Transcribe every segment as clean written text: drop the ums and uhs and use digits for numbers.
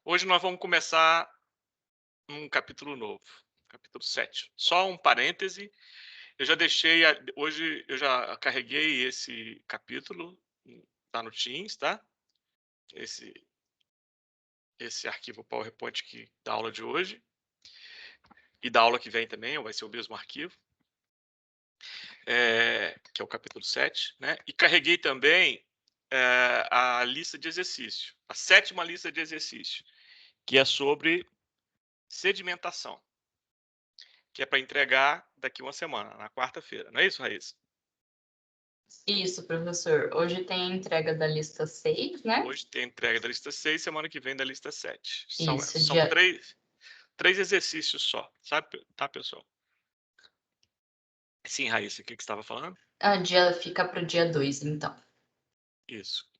Hoje nós vamos começar um capítulo novo, capítulo 7. Só um parêntese, eu já deixei, hoje eu já carreguei esse capítulo, tá no Teams, tá? Esse arquivo PowerPoint que da aula de hoje e da aula que vem também, vai ser o mesmo arquivo, que é o capítulo 7, né? E carreguei também a lista de exercício, a 7ª lista de exercício, que é sobre sedimentação, que é para entregar daqui uma semana, na quarta-feira. Não é isso, Raíssa? Isso, professor. Hoje tem a entrega da lista 6, né? Hoje tem a entrega da lista 6, semana que vem da lista 7. Isso, São três exercícios só, sabe? Tá, pessoal? Sim, Raíssa, o que você estava falando? fica para o dia 2, então. Isso,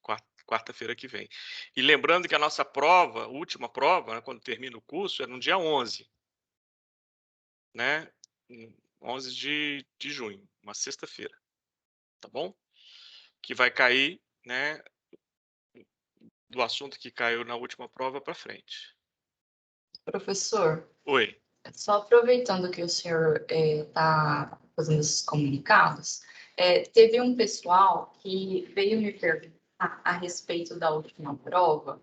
quarta-feira que vem. E lembrando que a nossa prova, a última prova, né, quando termina o curso, é no dia 11, né? 11 de junho, uma sexta-feira, tá bom? Que vai cair, né, do assunto que caiu na última prova para frente. Professor, Oi. só aproveitando que o senhor está fazendo esses comunicados, teve um pessoal que veio me perguntar a respeito da última prova.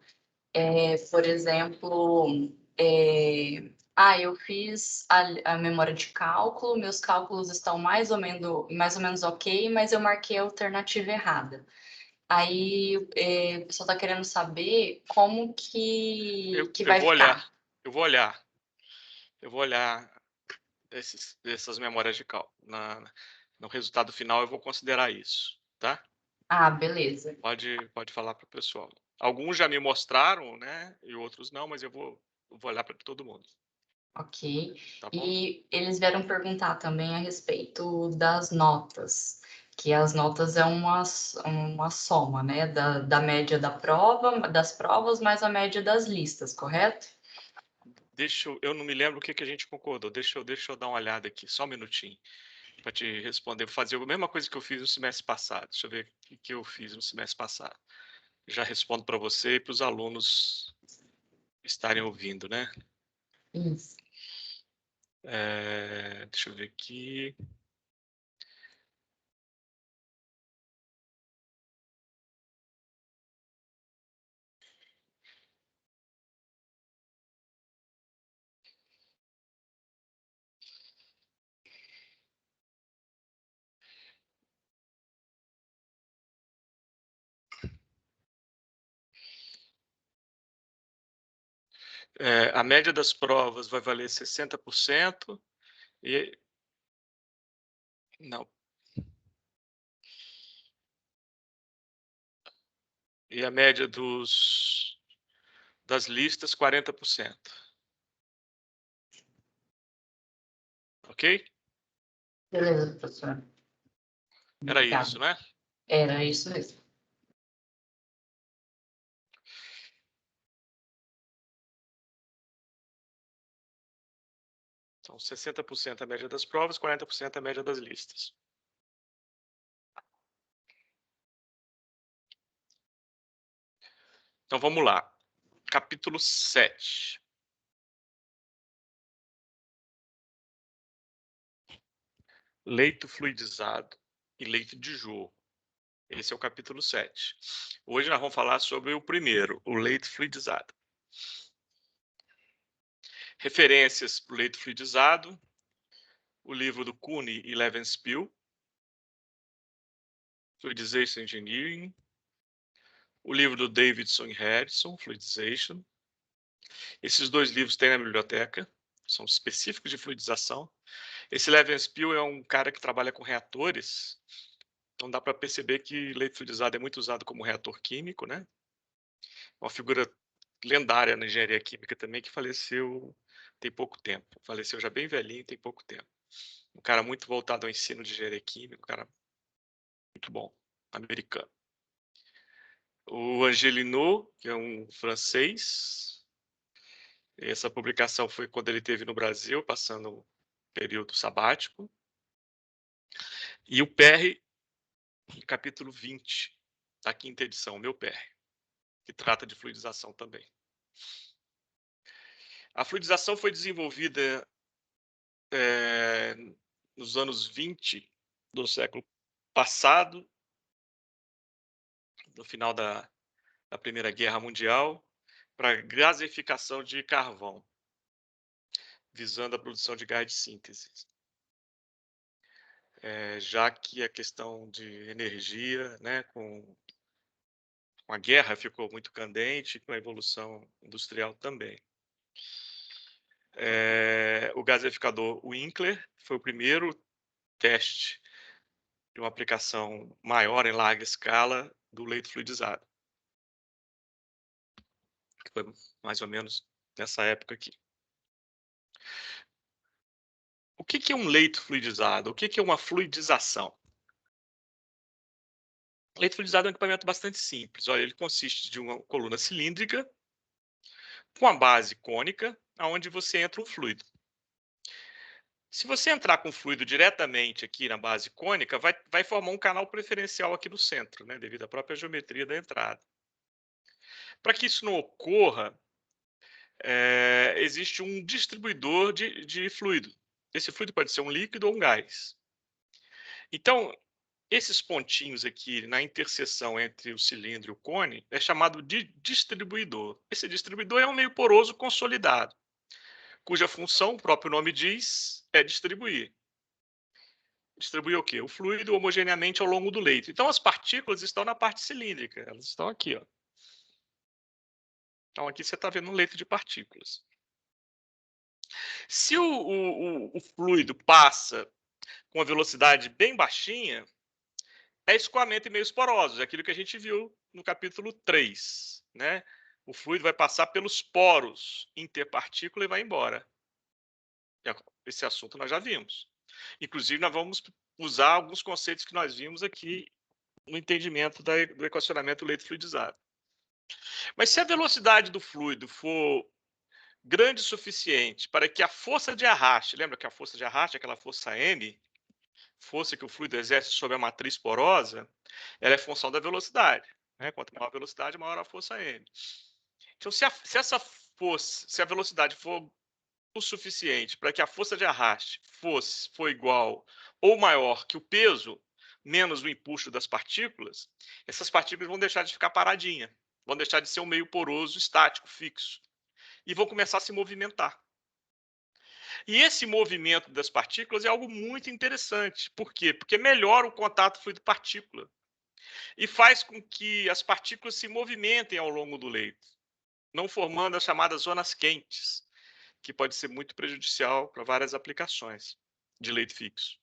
Por exemplo, eu fiz a memória de cálculo, meus cálculos estão mais ou menos ok, mas eu marquei a alternativa errada. Aí, o pessoal está querendo saber como que Eu vai vou olhar, ficar. eu vou olhar, eu vou olhar essas memórias de cálculo. No resultado final eu vou considerar isso, tá? Ah, beleza. Pode falar para o pessoal. Alguns já me mostraram, né? E outros não, mas eu vou olhar para todo mundo, Ok. tá bom? E eles vieram perguntar também a respeito das notas, que as notas é uma soma, né, da média das provas, mais a média das listas, correto? Eu não me lembro o que a gente concordou. Deixa eu dar uma olhada aqui, só um minutinho, para te responder. Vou fazer a mesma coisa que eu fiz no semestre passado. Deixa eu ver o que eu fiz no semestre passado. Já respondo para você e para os alunos estarem ouvindo, né? Isso. Deixa eu ver aqui. A média das provas vai valer 60% e não. E a média das listas 40%. Ok? Beleza, professor. Era Obrigada. isso, né? Era isso mesmo. Então, 60% a média das provas, 40% a média das listas. Então, vamos lá. Capítulo 7. Leito fluidizado e leito de jorro. Esse é o capítulo 7. Hoje nós vamos falar sobre o primeiro, o leito fluidizado. Referências para o leito fluidizado, o livro do Kuhn e Levenspiel, Fluidization Engineering, o livro do Davidson e Harrison, Fluidization. Esses dois livros tem na biblioteca, são específicos de fluidização. Esse Levenspiel é um cara que trabalha com reatores, então dá para perceber que leito fluidizado é muito usado como reator químico, né? Uma figura lendária na engenharia química também, que faleceu tem pouco tempo. Faleceu já bem velhinho, tem pouco tempo. Um cara muito voltado ao ensino de engenharia química, um cara muito bom, americano. O Angelino, que é um francês. Essa publicação foi quando ele esteve no Brasil, passando um período sabático. E o Perry, capítulo 20, da quinta edição, o meu Perry, que trata de fluidização também. A fluidização foi desenvolvida nos anos 20 do século passado, no final da Primeira Guerra Mundial, para gasificação de carvão, visando a produção de gás de síntese. Já que a questão de energia, né, com a guerra ficou muito candente, com a evolução industrial também. O gasificador Winkler foi o primeiro teste de uma aplicação maior em larga escala do leito fluidizado, que foi mais ou menos nessa época aqui. O que é um leito fluidizado? O que é uma fluidização? O leito fluidizado é um equipamento bastante simples. Olha, ele consiste de uma coluna cilíndrica com a base cônica, aonde você entra um fluido. Se você entrar com fluido diretamente aqui na base cônica, vai formar um canal preferencial aqui no centro, né, devido à própria geometria da entrada. Para que isso não ocorra, existe um distribuidor de fluido. Esse fluido pode ser um líquido ou um gás. Então, esses pontinhos aqui na interseção entre o cilindro e o cone é chamado de distribuidor. Esse distribuidor é um meio poroso consolidado, cuja função, o próprio nome diz, é distribuir. Distribuir o quê? O fluido homogeneamente ao longo do leito. Então, as partículas estão na parte cilíndrica, elas estão aqui, ó. Então, aqui você está vendo um leito de partículas. Se o fluido passa com uma velocidade bem baixinha, é escoamento em meios porosos, é aquilo que a gente viu no capítulo 3, né? O fluido vai passar pelos poros interpartícula e vai embora. Esse assunto nós já vimos. Inclusive, nós vamos usar alguns conceitos que nós vimos aqui no entendimento do equacionamento leito fluidizado. Mas se a velocidade do fluido for grande o suficiente para que a força de arraste, lembra que a força de arraste é aquela força M, força que o fluido exerce sobre a matriz porosa, ela é função da velocidade, né? Quanto maior a velocidade, maior a força M. Então, se a velocidade for o suficiente para que a força de arraste for igual ou maior que o peso menos o empuxo das partículas, essas partículas vão deixar de ficar paradinhas, vão deixar de ser um meio poroso estático, fixo, e vão começar a se movimentar. E esse movimento das partículas é algo muito interessante. Por quê? Porque melhora o contato fluido-partícula e faz com que as partículas se movimentem ao longo do leito, não formando as chamadas zonas quentes, que pode ser muito prejudicial para várias aplicações de leito fixo.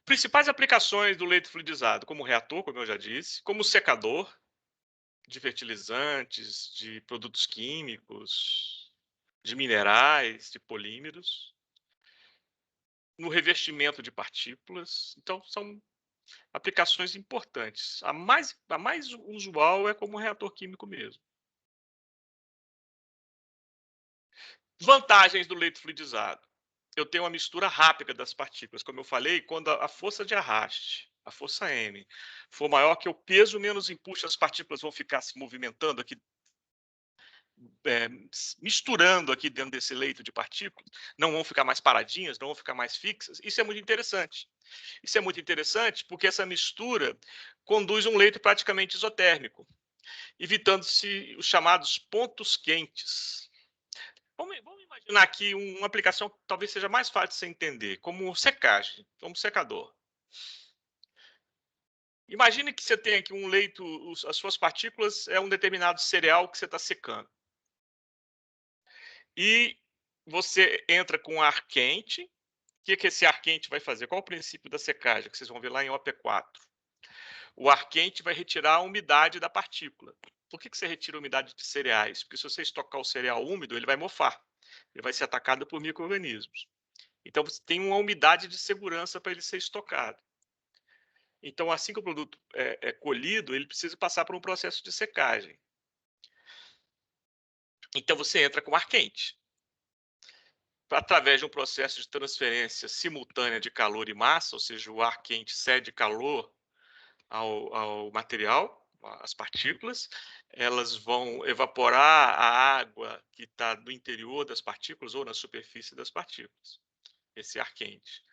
Principais aplicações do leito fluidizado, como reator, como eu já disse, como secador de fertilizantes, de produtos químicos, de minerais, de polímeros, no revestimento de partículas. Então, são aplicações importantes. A mais usual é como reator químico mesmo. Vantagens do leito fluidizado. Eu tenho uma mistura rápida das partículas. Como eu falei, quando a força de arraste, a força M, for maior que o peso menos empuxo, as partículas vão ficar se movimentando aqui, misturando aqui dentro desse leito de partículas, não vão ficar mais paradinhas, não vão ficar mais fixas. Isso é muito interessante. Isso é muito interessante porque essa mistura conduz um leito praticamente isotérmico, evitando-se os chamados pontos quentes. Vamos imaginar aqui uma aplicação que talvez seja mais fácil de você entender, como secagem, como secador. Imagine que você tem aqui um leito, as suas partículas é um determinado cereal que você está secando. E você entra com ar quente. O que esse ar quente vai fazer? Qual o princípio da secagem? Que vocês vão ver lá em OP4. O ar quente vai retirar a umidade da partícula. Por que você retira a umidade de cereais? Porque se você estocar o cereal úmido, ele vai mofar. Ele vai ser atacado por micro-organismos. Então, você tem uma umidade de segurança para ele ser estocado. Então, assim que o produto é colhido, ele precisa passar por um processo de secagem. Então, você entra com ar quente. Através de um processo de transferência simultânea de calor e massa, ou seja, o ar quente cede calor ao material, às partículas, elas vão evaporar a água que está no interior das partículas ou na superfície das partículas, esse ar quente.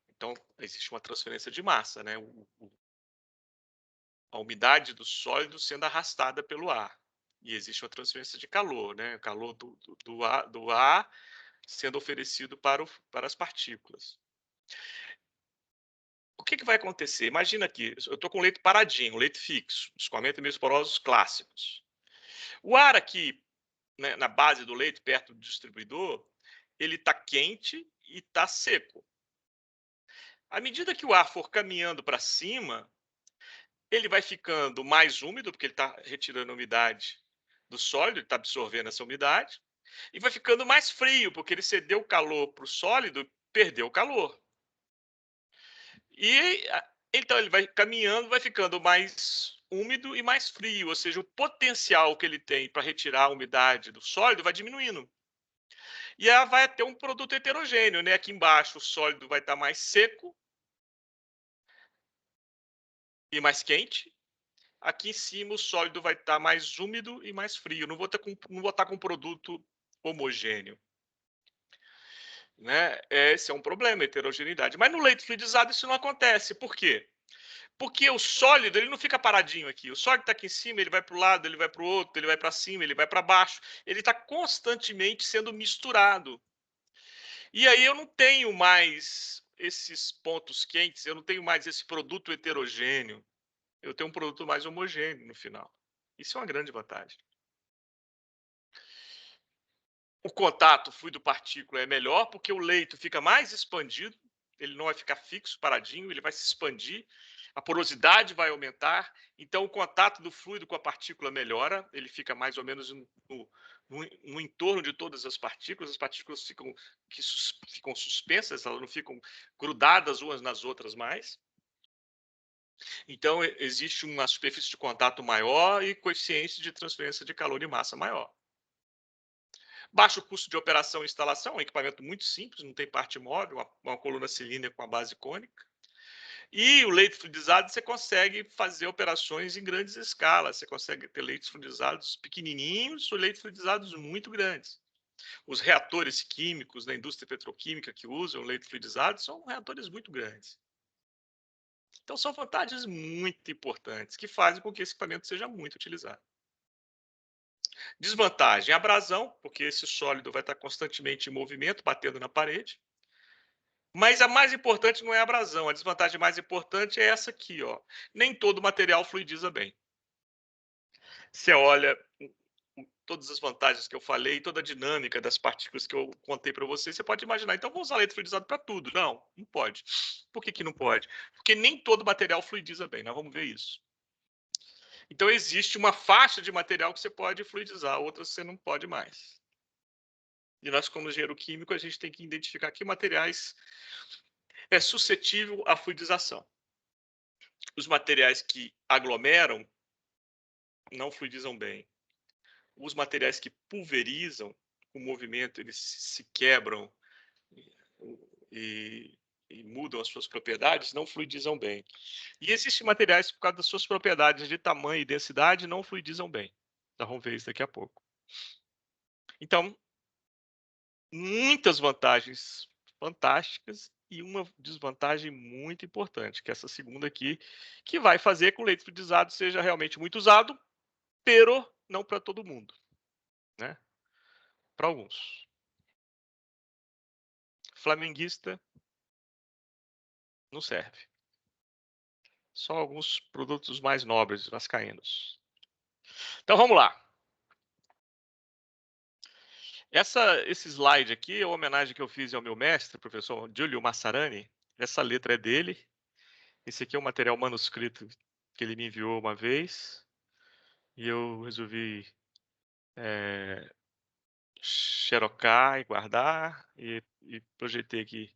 Então, existe uma transferência de massa, né? A umidade do sólido sendo arrastada pelo ar. E existe uma transferência de calor, né? O calor do ar sendo oferecido para as partículas. O que vai acontecer? Imagina aqui, eu estou com leite paradinho, leite fixo, escoamento hemisporosos clássicos. O ar aqui, né, na base do leite, perto do distribuidor, ele está quente e está seco. À medida que o ar for caminhando para cima, ele vai ficando mais úmido, porque ele está retirando a umidade do sólido, ele está absorvendo essa umidade, e vai ficando mais frio, porque ele cedeu calor para o sólido, perdeu o calor. E então ele vai caminhando, vai ficando mais úmido e mais frio, ou seja, o potencial que ele tem para retirar a umidade do sólido vai diminuindo. E ela vai ter um produto heterogêneo, né? Aqui embaixo o sólido vai estar mais seco e mais quente. Aqui em cima o sólido vai estar mais úmido e mais frio. Não vou estar com um produto homogêneo. Né? Esse é um problema, a heterogeneidade. Mas no leite fluidizado isso não acontece. Por quê? Porque o sólido ele não fica paradinho aqui. O sólido está aqui em cima, ele vai para o lado, ele vai para o outro, ele vai para cima, ele vai para baixo. Ele está constantemente sendo misturado. E aí eu não tenho mais esses pontos quentes, eu não tenho mais esse produto heterogêneo. Eu tenho um produto mais homogêneo no final. Isso é uma grande vantagem. O contato fluido-partícula é melhor porque o leito fica mais expandido, ele não vai ficar fixo, paradinho, ele vai se expandir, a porosidade vai aumentar, então o contato do fluido com a partícula melhora, ele fica mais ou menos no entorno de todas as partículas ficam suspensas, elas não ficam grudadas umas nas outras mais. Então, existe uma superfície de contato maior e coeficiente de transferência de calor e massa maior. Baixo custo de operação e instalação, um equipamento muito simples, não tem parte móvel, uma coluna cilíndrica com a base cônica. E o leite fluidizado, você consegue fazer operações em grandes escalas, você consegue ter leites fluidizados pequenininhos ou leites fluidizados muito grandes. Os reatores químicos da indústria petroquímica que usam leite fluidizado são reatores muito grandes. Então, são vantagens muito importantes que fazem com que esse equipamento seja muito utilizado. Desvantagem, abrasão, porque esse sólido vai estar constantemente em movimento, batendo na parede. Mas a mais importante não é a abrasão, a desvantagem mais importante é essa aqui, ó. Nem todo material fluidiza bem. Você olha todas as vantagens que eu falei, toda a dinâmica das partículas que eu contei para você, você pode imaginar, então vou usar leite fluidizado para tudo. Não, não pode. Por que não pode? Porque nem todo material fluidiza bem, nós vamos ver isso. Então existe uma faixa de material que você pode fluidizar, outras você não pode mais. E nós, como engenheiro químico, a gente tem que identificar que materiais é suscetível à fluidização. Os materiais que aglomeram não fluidizam bem. Os materiais que pulverizam, com o movimento, eles se quebram e mudam as suas propriedades, não fluidizam bem. E existem materiais, por causa das suas propriedades de tamanho e densidade, não fluidizam bem. Nós vamos ver isso daqui a pouco. Então, muitas vantagens fantásticas e uma desvantagem muito importante, que é essa segunda aqui, que vai fazer com que o leite fluidizado seja realmente muito usado, pero não para todo mundo, né? Para alguns. Flamenguista não serve. Só alguns produtos mais nobres, vascaínos. Então vamos lá. Esse slide aqui é uma homenagem que eu fiz ao meu mestre, professor Giulio Massarani. Essa letra é dele. Esse aqui é um material manuscrito que ele me enviou uma vez. E eu resolvi xerocar e guardar. E projetei aqui.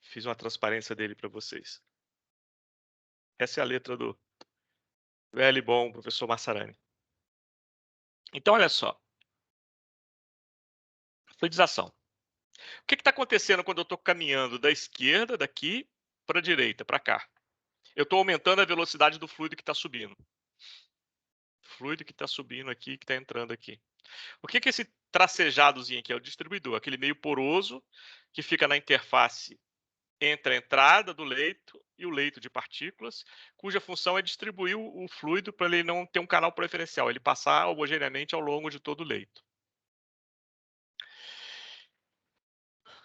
Fiz uma transparência dele para vocês. Essa é a letra do velho e bom professor Massarani. Então, olha só. Fluidização. O que está acontecendo quando eu estou caminhando da esquerda, daqui, para a direita, para cá? Eu estou aumentando a velocidade do fluido que está subindo. fluido que está subindo aqui, que está entrando aqui. O que é esse tracejadozinho aqui? É o distribuidor, aquele meio poroso que fica na interface entre a entrada do leito e o leito de partículas, cuja função é distribuir o fluido para ele não ter um canal preferencial, ele passar homogeneamente ao longo de todo o leito.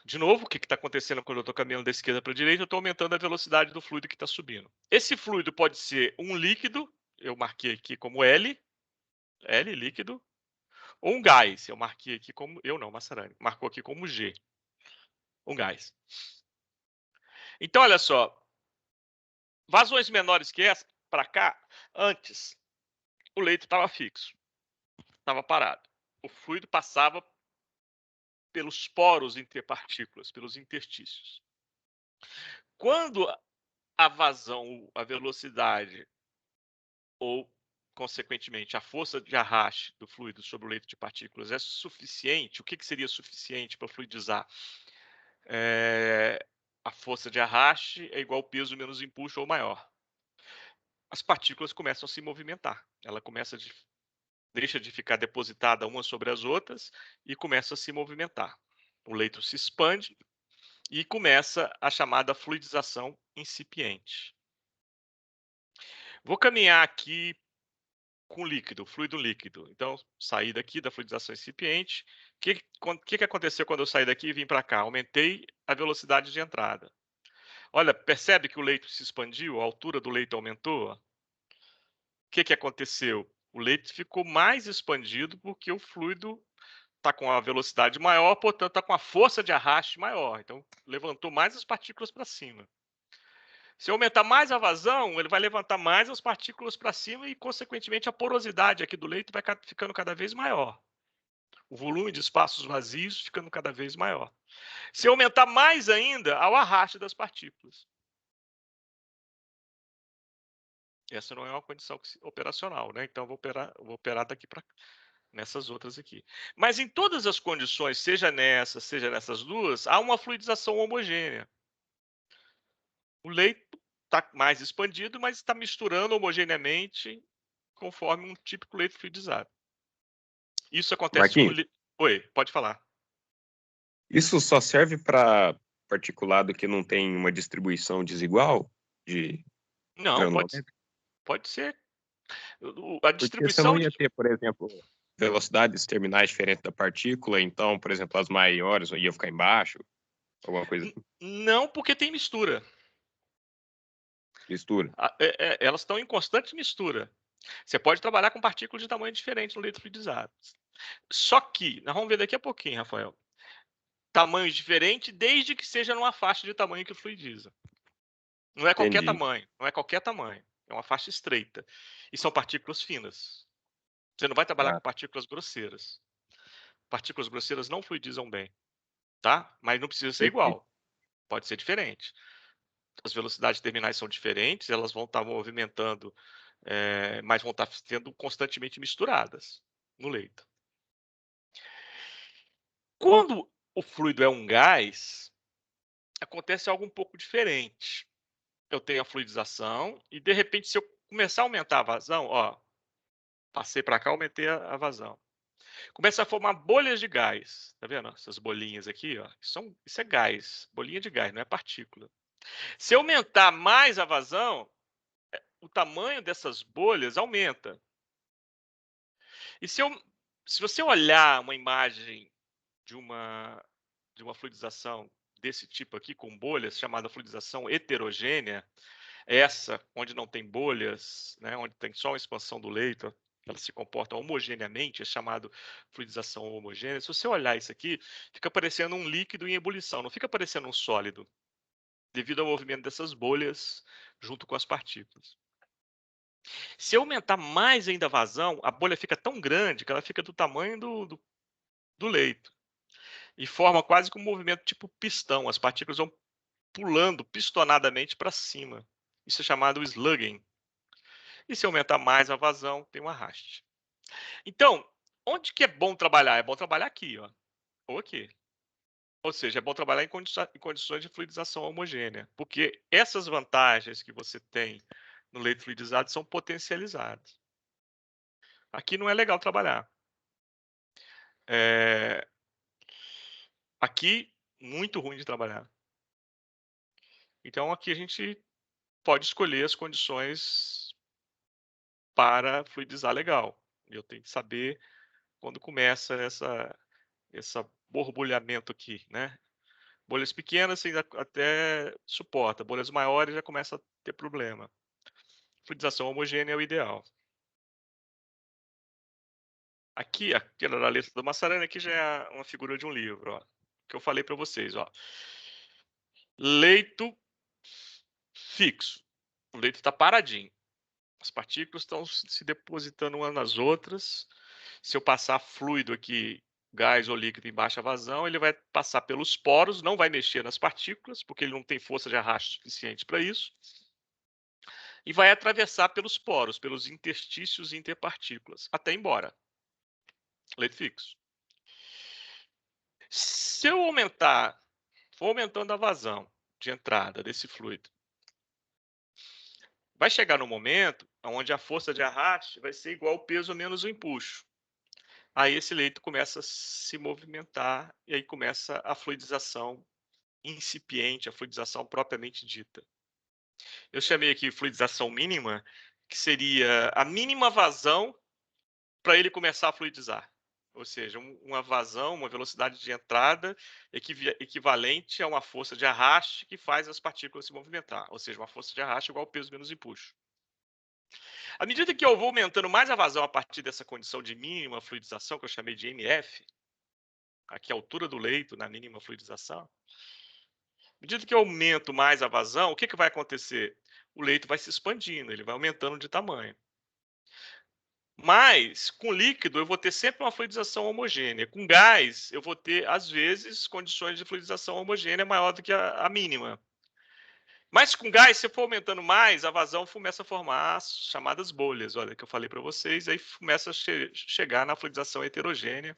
De novo, o que está acontecendo quando eu estou caminhando da esquerda para a direita? Eu estou aumentando a velocidade do fluido que está subindo. Esse fluido pode ser um líquido, eu marquei aqui como L líquido, ou um gás, eu marquei aqui como, eu não, Massarani, marcou aqui como G, um gás. Então, olha só, vazões menores que essa, para cá, antes, o leito estava fixo, estava parado. O fluido passava pelos poros interpartículas, pelos interstícios. Quando a vazão, a velocidade, ou, consequentemente, a força de arraste do fluido sobre o leito de partículas é suficiente, o que seria suficiente para fluidizar? A força de arraste é igual ao peso menos empuxo ou maior. As partículas começam a se movimentar. Ela deixa de ficar depositada umas sobre as outras e começa a se movimentar. O leito se expande e começa a chamada fluidização incipiente. Vou caminhar aqui com líquido, fluido líquido. Então, saí daqui da fluidização incipiente. O que aconteceu quando eu saí daqui e vim para cá? Aumentei a velocidade de entrada. Olha, percebe que o leito se expandiu, a altura do leito aumentou? O que aconteceu? O leito ficou mais expandido porque o fluido está com a velocidade maior, portanto, está com a força de arraste maior. Então, levantou mais as partículas para cima. Se eu aumentar mais a vazão, ele vai levantar mais as partículas para cima e, consequentemente, a porosidade aqui do leito vai ficando cada vez maior. O volume de espaços vazios ficando cada vez maior. Se eu aumentar mais ainda, ao arraste das partículas. Essa não é uma condição operacional, né? Então, vou operar daqui para nessas outras aqui. Mas em todas as condições, seja nessas duas, há uma fluidização homogênea. O leito está mais expandido, mas está misturando homogeneamente conforme um típico leito fluidizado. Isso acontece no... Marquinhos, Oi, pode falar. isso só serve para particulado que não tem uma distribuição desigual de Não, granulométrica? pode ser. A Porque você não distribuição ia de... ter, por exemplo, velocidades terminais diferentes da partícula, então, por exemplo, as maiores iam ficar embaixo, alguma coisa assim, Não, porque tem mistura. mistura. Elas estão em constante mistura. Você pode trabalhar com partículas de tamanho diferente no leito fluidizado. Só que, nós vamos ver daqui a pouquinho, Rafael, tamanhos diferentes desde que seja numa faixa de tamanho que fluidiza. Não é qualquer Entendi. tamanho, não é qualquer tamanho. É uma faixa estreita. E são partículas finas. Você não vai trabalhar com Ah, partículas grosseiras. Partículas grosseiras não fluidizam bem, tá? Mas não precisa ser perfeito. igual. Pode ser diferente. As velocidades terminais são diferentes, elas vão estar movimentando, mas vão estar sendo constantemente misturadas no leito. Quando o fluido é um gás, acontece algo um pouco diferente. Eu tenho a fluidização e, de repente, se eu começar a aumentar a vazão, ó, passei para cá, aumentei a vazão. Começa a formar bolhas de gás. Tá vendo? Essas bolinhas aqui, ó, isso é gás, bolinha de gás, não é partícula. Se eu aumentar mais a vazão, o tamanho dessas bolhas aumenta. E se você olhar uma imagem de uma fluidização desse tipo aqui, com bolhas, chamada fluidização heterogênea, essa, onde não tem bolhas, né, onde tem só uma expansão do leito, ela se comporta homogeneamente, é chamado fluidização homogênea. Se você olhar isso aqui, fica parecendo um líquido em ebulição, não fica parecendo um sólido, devido ao movimento dessas bolhas junto com as partículas. Se eu aumentar mais ainda a vazão, a bolha fica tão grande que ela fica do tamanho do leito e forma quase que um movimento tipo pistão. As partículas vão pulando pistonadamente para cima. Isso é chamado slugging. E se aumentar mais a vazão, tem um arraste. Então, onde que é bom trabalhar? É bom trabalhar aqui, ó, ou aqui. Ou seja, é bom trabalhar em condições de fluidização homogênea, porque essas vantagens que você tem no leito fluidizado são potencializadas. Aqui não é legal trabalhar. Aqui, muito ruim de trabalhar. Então, aqui a gente pode escolher as condições para fluidizar legal. Eu tenho que saber quando começa essa borbulhamento aqui, né? Bolhas pequenas você até suporta, bolhas maiores já começa a ter problema. Fluidização homogênea é o ideal. Aqui, aquela da letra do Massarani, aqui já é uma figura de um livro, ó, que eu falei para vocês, ó. Leito fixo. O leito está paradinho. As partículas estão se depositando umas nas outras. Se eu passar fluido aqui, gás ou líquido em baixa vazão, ele vai passar pelos poros, não vai mexer nas partículas, porque ele não tem força de arrasto suficiente para isso. E vai atravessar pelos poros, pelos interstícios interpartículas, até ir embora. Leito fixo. Se eu for aumentando a vazão de entrada desse fluido, vai chegar no momento onde a força de arraste vai ser igual ao peso menos o empuxo. Aí esse leito começa a se movimentar e aí começa a fluidização incipiente, a fluidização propriamente dita. Eu chamei aqui fluidização mínima, que seria a mínima vazão para ele começar a fluidizar. Ou seja, uma vazão, uma velocidade de entrada equivalente a uma força de arraste que faz as partículas se movimentar. Ou seja, uma força de arraste igual ao peso menos empuxo. À medida que eu vou aumentando mais a vazão a partir dessa condição de mínima fluidização, que eu chamei de MF, aqui a altura do leito na mínima fluidização, à medida que eu aumento mais a vazão, o que vai acontecer? O leito vai se expandindo, ele vai aumentando de tamanho. Mas, com líquido, eu vou ter sempre uma fluidização homogênea. Com gás, eu vou ter, às vezes, condições de fluidização homogênea maior do que a mínima. Mas com gás, se eu for aumentando mais, a vazão começa a formar as chamadas bolhas, olha, que eu falei para vocês, aí começa a chegar na fluidização heterogênea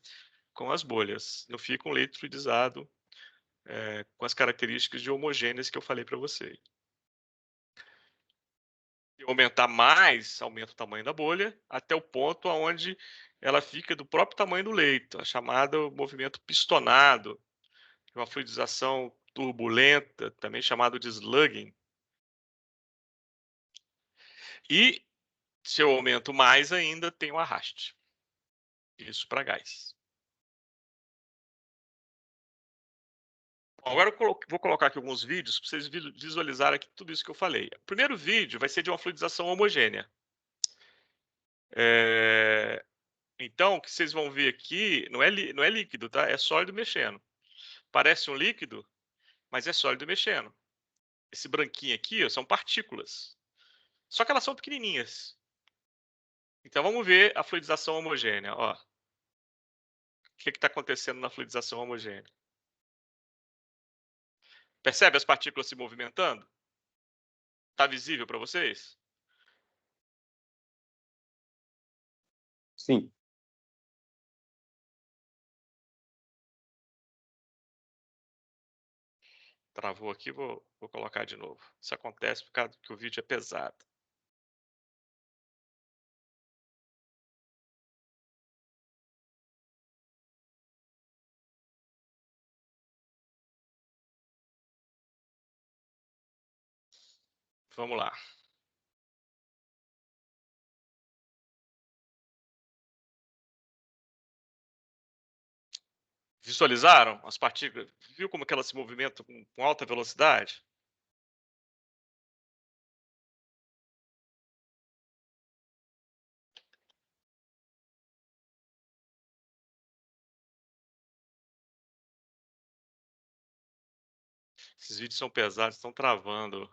com as bolhas. Não fica um leito fluidizado com as características de homogêneas que eu falei para vocês. Se aumentar mais, aumenta o tamanho da bolha, até o ponto onde ela fica do próprio tamanho do leito, a chamada movimento pistonado, uma fluidização turbulenta, também chamado de slugging. E se eu aumento mais ainda, tem o arraste. Isso para gás. Bom, agora eu vou colocar aqui alguns vídeos para vocês visualizarem aqui tudo isso que eu falei. O primeiro vídeo vai ser de uma fluidização homogênea. Então, o que vocês vão ver aqui não é líquido, tá? É sólido mexendo. Parece um líquido, mas é sólido mexendo. Esse branquinho aqui, ó, são partículas. Só que elas são pequenininhas. Então, vamos ver a fluidização homogênea. Ó. O que está acontecendo na fluidização homogênea? Percebe as partículas se movimentando? Está visível para vocês? Sim. Travou aqui, vou colocar de novo. Isso acontece por causa que o vídeo é pesado. Vamos lá. Visualizaram as partículas? Viu como que elas se movimentam com alta velocidade? Esses vídeos são pesados, estão travando o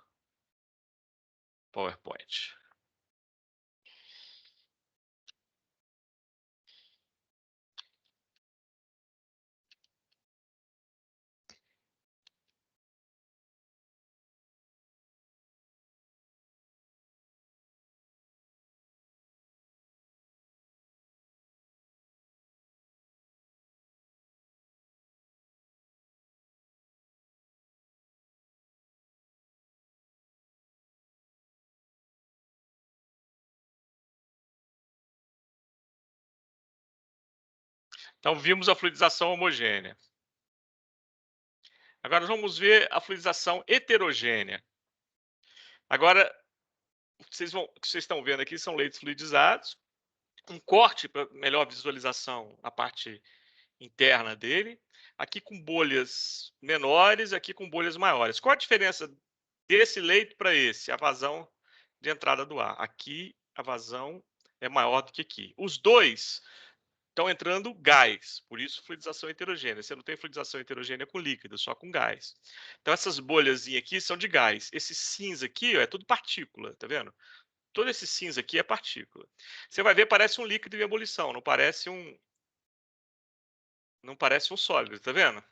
PowerPoint. Então, vimos a fluidização homogênea. Agora, vamos ver a fluidização heterogênea. Agora, o que vocês estão vendo aqui são leitos fluidizados. Um corte para melhor visualização na parte interna dele. Aqui com bolhas menores, aqui com bolhas maiores. Qual a diferença desse leito para esse? A vazão de entrada do ar. Aqui, a vazão é maior do que aqui. Os dois estão entrando gás, por isso fluidização heterogênea. Você não tem fluidização heterogênea com líquido, só com gás. Então essas bolhas aqui são de gás. Esse cinza aqui, ó, é tudo partícula, tá vendo? Todo esse cinza aqui é partícula. Você vai ver, parece um líquido em ebulição, não parece um sólido, tá vendo?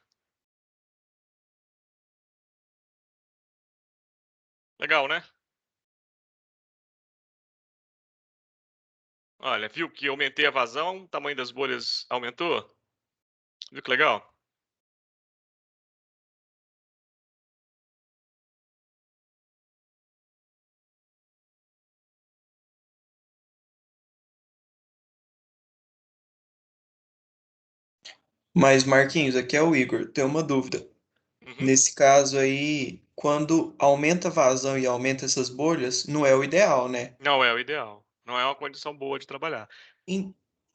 Legal, né? Olha, viu que aumentei a vazão, o tamanho das bolhas aumentou? Viu que legal? Mas, Marquinhos, aqui é o Igor. Tem uma dúvida. Uhum. Nesse caso aí, quando aumenta a vazão e aumenta essas bolhas, não é o ideal, né? Não é o ideal. Não é uma condição boa de trabalhar.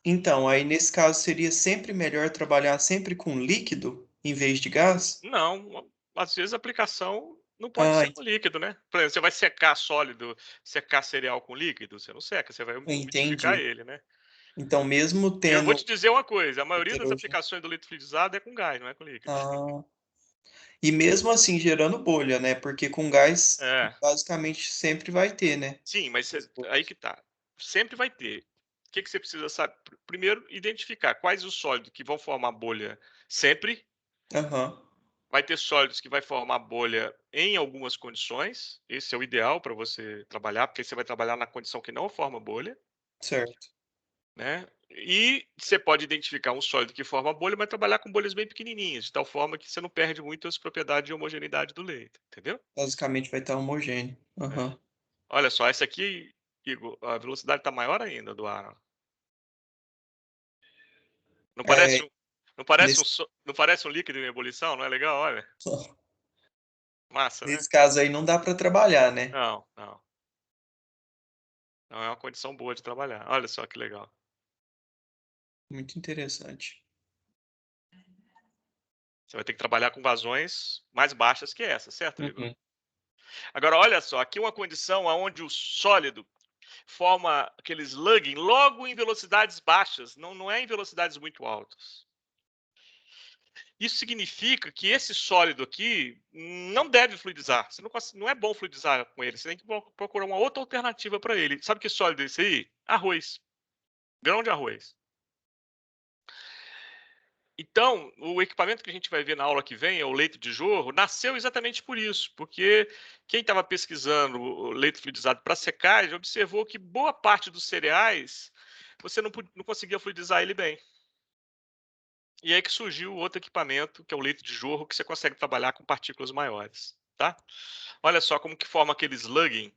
Então, aí nesse caso seria sempre melhor trabalhar sempre com líquido em vez de gás? Não, às vezes a aplicação não pode Ah, ser com líquido, né? Por exemplo, você vai secar sólido, secar cereal com líquido, você não seca, você vai umidificar entendi. ele, né? Então, mesmo E eu vou tendo te dizer uma coisa, a maioria das heterogêneo. aplicações do leite fluidizado é com gás, não é com líquido. Ah, e mesmo assim gerando bolha, né? Porque com gás É, basicamente sempre vai ter, né? sim, mas As aí bolhas. que tá. Sempre vai ter. O que você precisa saber? Primeiro, identificar quais os sólidos que vão formar bolha sempre. Aham, Vai ter sólidos que vai formar bolha em algumas condições. Esse é o ideal para você trabalhar, porque você vai trabalhar na condição que não forma bolha, certo. né? E você pode identificar um sólido que forma bolha, mas trabalhar com bolhas bem pequenininhas, de tal forma que você não perde muito as propriedades de homogeneidade do leito, entendeu? Basicamente vai estar homogêneo. É. Aham. Olha só, essa aqui, Igor, a velocidade está maior ainda do ar. Não É, parece um, não parece nesse, não parece um líquido em ebulição? Não é legal? Olha, massa, né? nesse caso aí não dá para trabalhar, né? Não, não. Não é uma condição boa de trabalhar. Olha só que legal. Muito interessante. Você vai ter que trabalhar com vazões mais baixas que essa, certo, Igor? Uhum. Agora, olha só, aqui uma condição onde o sólido forma aquele slugging logo em velocidades baixas, não é em velocidades muito altas. Isso significa que esse sólido aqui não deve fluidizar. Você não é bom fluidizar com ele. Você tem que procurar uma outra alternativa para ele. Sabe que sólido é esse aí? Arroz. Grão de arroz. Então, o equipamento que a gente vai ver na aula que vem, é o leito de jorro, nasceu exatamente por isso, porque quem estava pesquisando o leito fluidizado para secagem observou que boa parte dos cereais você não conseguia fluidizar ele bem. E aí que surgiu outro equipamento, que é o leito de jorro, que você consegue trabalhar com partículas maiores, tá? Olha só como que forma aquele slugging,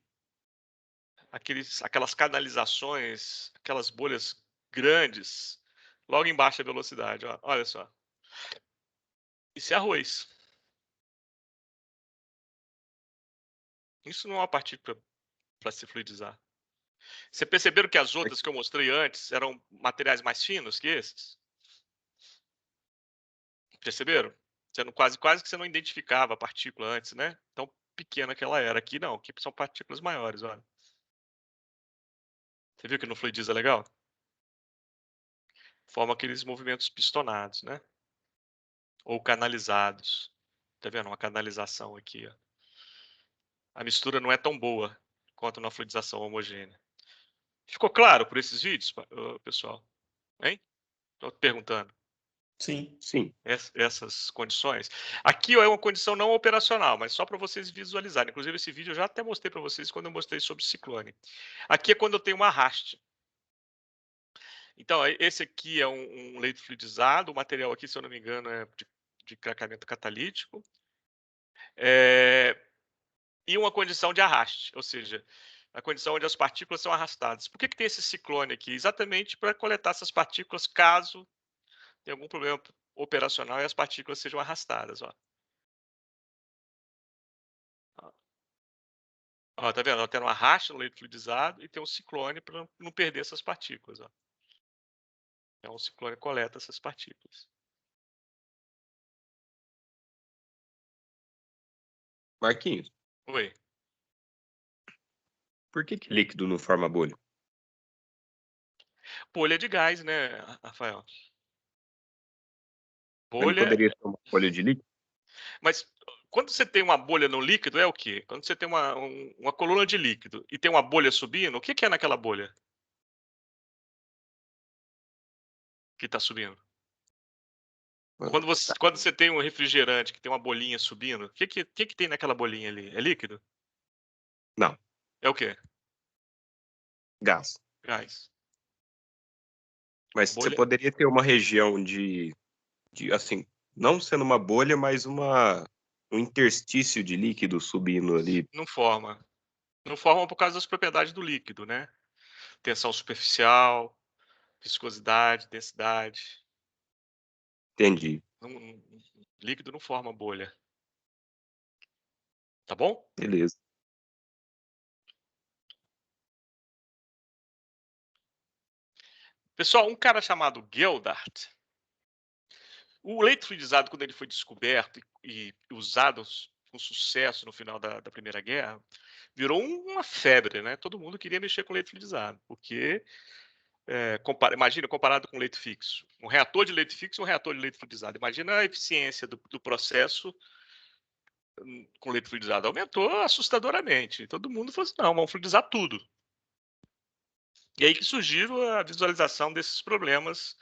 aquelas canalizações, aquelas bolhas grandes, logo em baixa velocidade, ó. Olha só. Isso é arroz. Isso não é uma partícula para se fluidizar. Você perceberam que as outras que eu mostrei antes eram materiais mais finos que esses? Perceberam? Você não, quase que você não identificava a partícula antes, né? Tão pequena que ela era. Aqui não, aqui são partículas maiores, olha. Você viu que no fluidiza legal? Forma aqueles movimentos pistonados, né? Ou canalizados. Tá vendo? Uma canalização aqui, ó. A mistura não é tão boa quanto na fluidização homogênea. Ficou claro por esses vídeos, pessoal? Hein? Estou perguntando. Sim. Sim. Essas condições. Aqui ó, é uma condição não operacional, mas só para vocês visualizarem. Inclusive, esse vídeo eu já até mostrei para vocês quando eu mostrei sobre ciclone. Aqui é quando eu tenho uma arraste. Então, esse aqui é um leito fluidizado. O material aqui, se eu não me engano, é de craqueamento catalítico. E uma condição de arraste, ou seja, a condição onde as partículas são arrastadas. Por que tem esse ciclone aqui? Exatamente para coletar essas partículas caso tem algum problema operacional e as partículas sejam arrastadas, ó. Ó, tá vendo? Ela tem um arraste no leito fluidizado e tem um ciclone para não perder essas partículas, ó. Então, o ciclone coleta essas partículas. Marquinhos, Oi. por que líquido não forma bolha? Bolha de gás, né, Rafael? Ele Bolha, poderia ser uma bolha de líquido? mas quando você tem uma bolha no líquido, é o quê? Quando você tem uma coluna de líquido e tem uma bolha subindo, o que que é naquela bolha que está subindo? Quando você tem um refrigerante que tem uma bolinha subindo, o que tem naquela bolinha ali? É líquido? Não, É o quê? gás. Gás. Mas você Bolha poderia ter uma região assim, não sendo uma bolha, mas um interstício de líquido subindo ali. não forma. Não forma por causa das propriedades do líquido, né? Tensão superficial, viscosidade, densidade. Entendi. Líquido não forma bolha. Tá bom? Beleza. Pessoal, um cara chamado Geldart, o leite fluidizado, quando ele foi descoberto e usado com sucesso no final da Primeira Guerra, virou uma febre, né? Todo mundo queria mexer com leite fluidizado, porque, imagina, comparado com leite fixo. Um reator de leite fixo e um reator de leite fluidizado. Imagina a eficiência do processo com leite fluidizado. Aumentou assustadoramente. Todo mundo falou assim, não, vamos fluidizar tudo. E aí que surgiu a visualização desses problemas,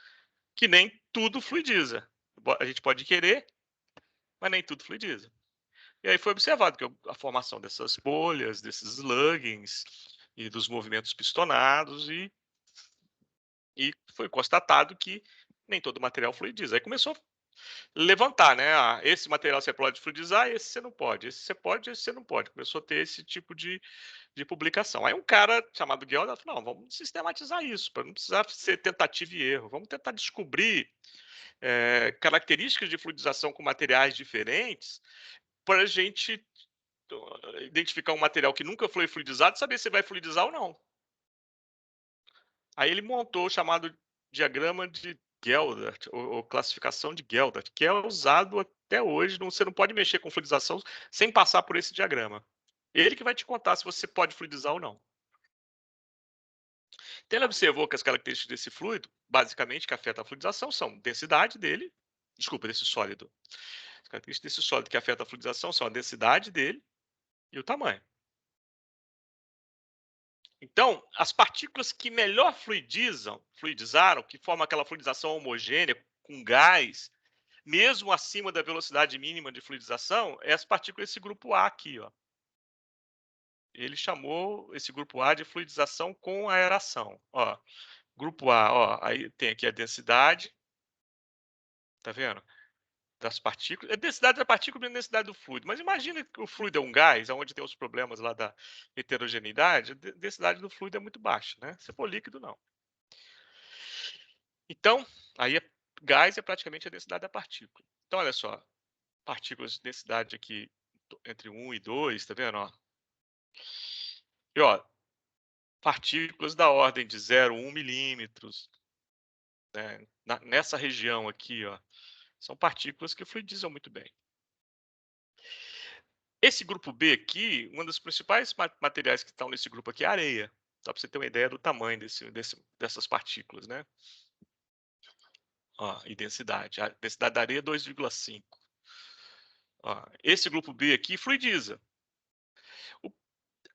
que nem tudo fluidiza. A gente pode querer, mas nem tudo fluidiza. E aí foi observado que a formação dessas bolhas, desses sluggings e dos movimentos pistonados, e foi constatado que nem todo material fluidiza. Aí começou a levantar, né? Ah, esse material você pode fluidizar, esse você não pode. Esse você pode, esse você não pode. Começou a ter esse tipo de publicação. Aí um cara chamado Guelda falou, não, vamos sistematizar isso, para não precisar ser tentativa e erro. Vamos tentar descobrir características de fluidização com materiais diferentes para a gente identificar um material que nunca foi fluidizado e saber se vai fluidizar ou não. Aí ele montou o chamado diagrama de Geldart, ou classificação de Geldart, que é usado até hoje. Você não pode mexer com fluidização sem passar por esse diagrama. Ele que vai te contar se você pode fluidizar ou não. Então ele observou que as características desse fluido, basicamente, que afetam a fluidização, são densidade dele, desse sólido. As características desse sólido que afetam a fluidização são a densidade dele e o tamanho. Então, as partículas que melhor fluidizaram, que formam aquela fluidização homogênea com gás, mesmo acima da velocidade mínima de fluidização, é as partículas desse grupo A aqui, ó. Ele chamou esse grupo A de fluidização com aeração. Ó, grupo A, ó, aí tem aqui a densidade, tá vendo? Das partículas. A densidade da partícula e a densidade do fluido. Mas imagina que o fluido é um gás, onde tem os problemas lá da heterogeneidade, a densidade do fluido é muito baixa, né? Se for líquido, não. Então, aí gás é praticamente a densidade da partícula. Então, olha só, partículas de densidade aqui entre 1 e 2, tá vendo? Ó? E ó, partículas da ordem de 0,1 milímetros, né? Nessa região aqui, ó, são partículas que fluidizam muito bem. Esse grupo B aqui, um dos principais materiais que estão nesse grupo aqui é a areia. Só para você ter uma ideia do tamanho dessas partículas, né? Ó, e densidade. A densidade da areia é 2,5. Esse grupo B aqui fluidiza.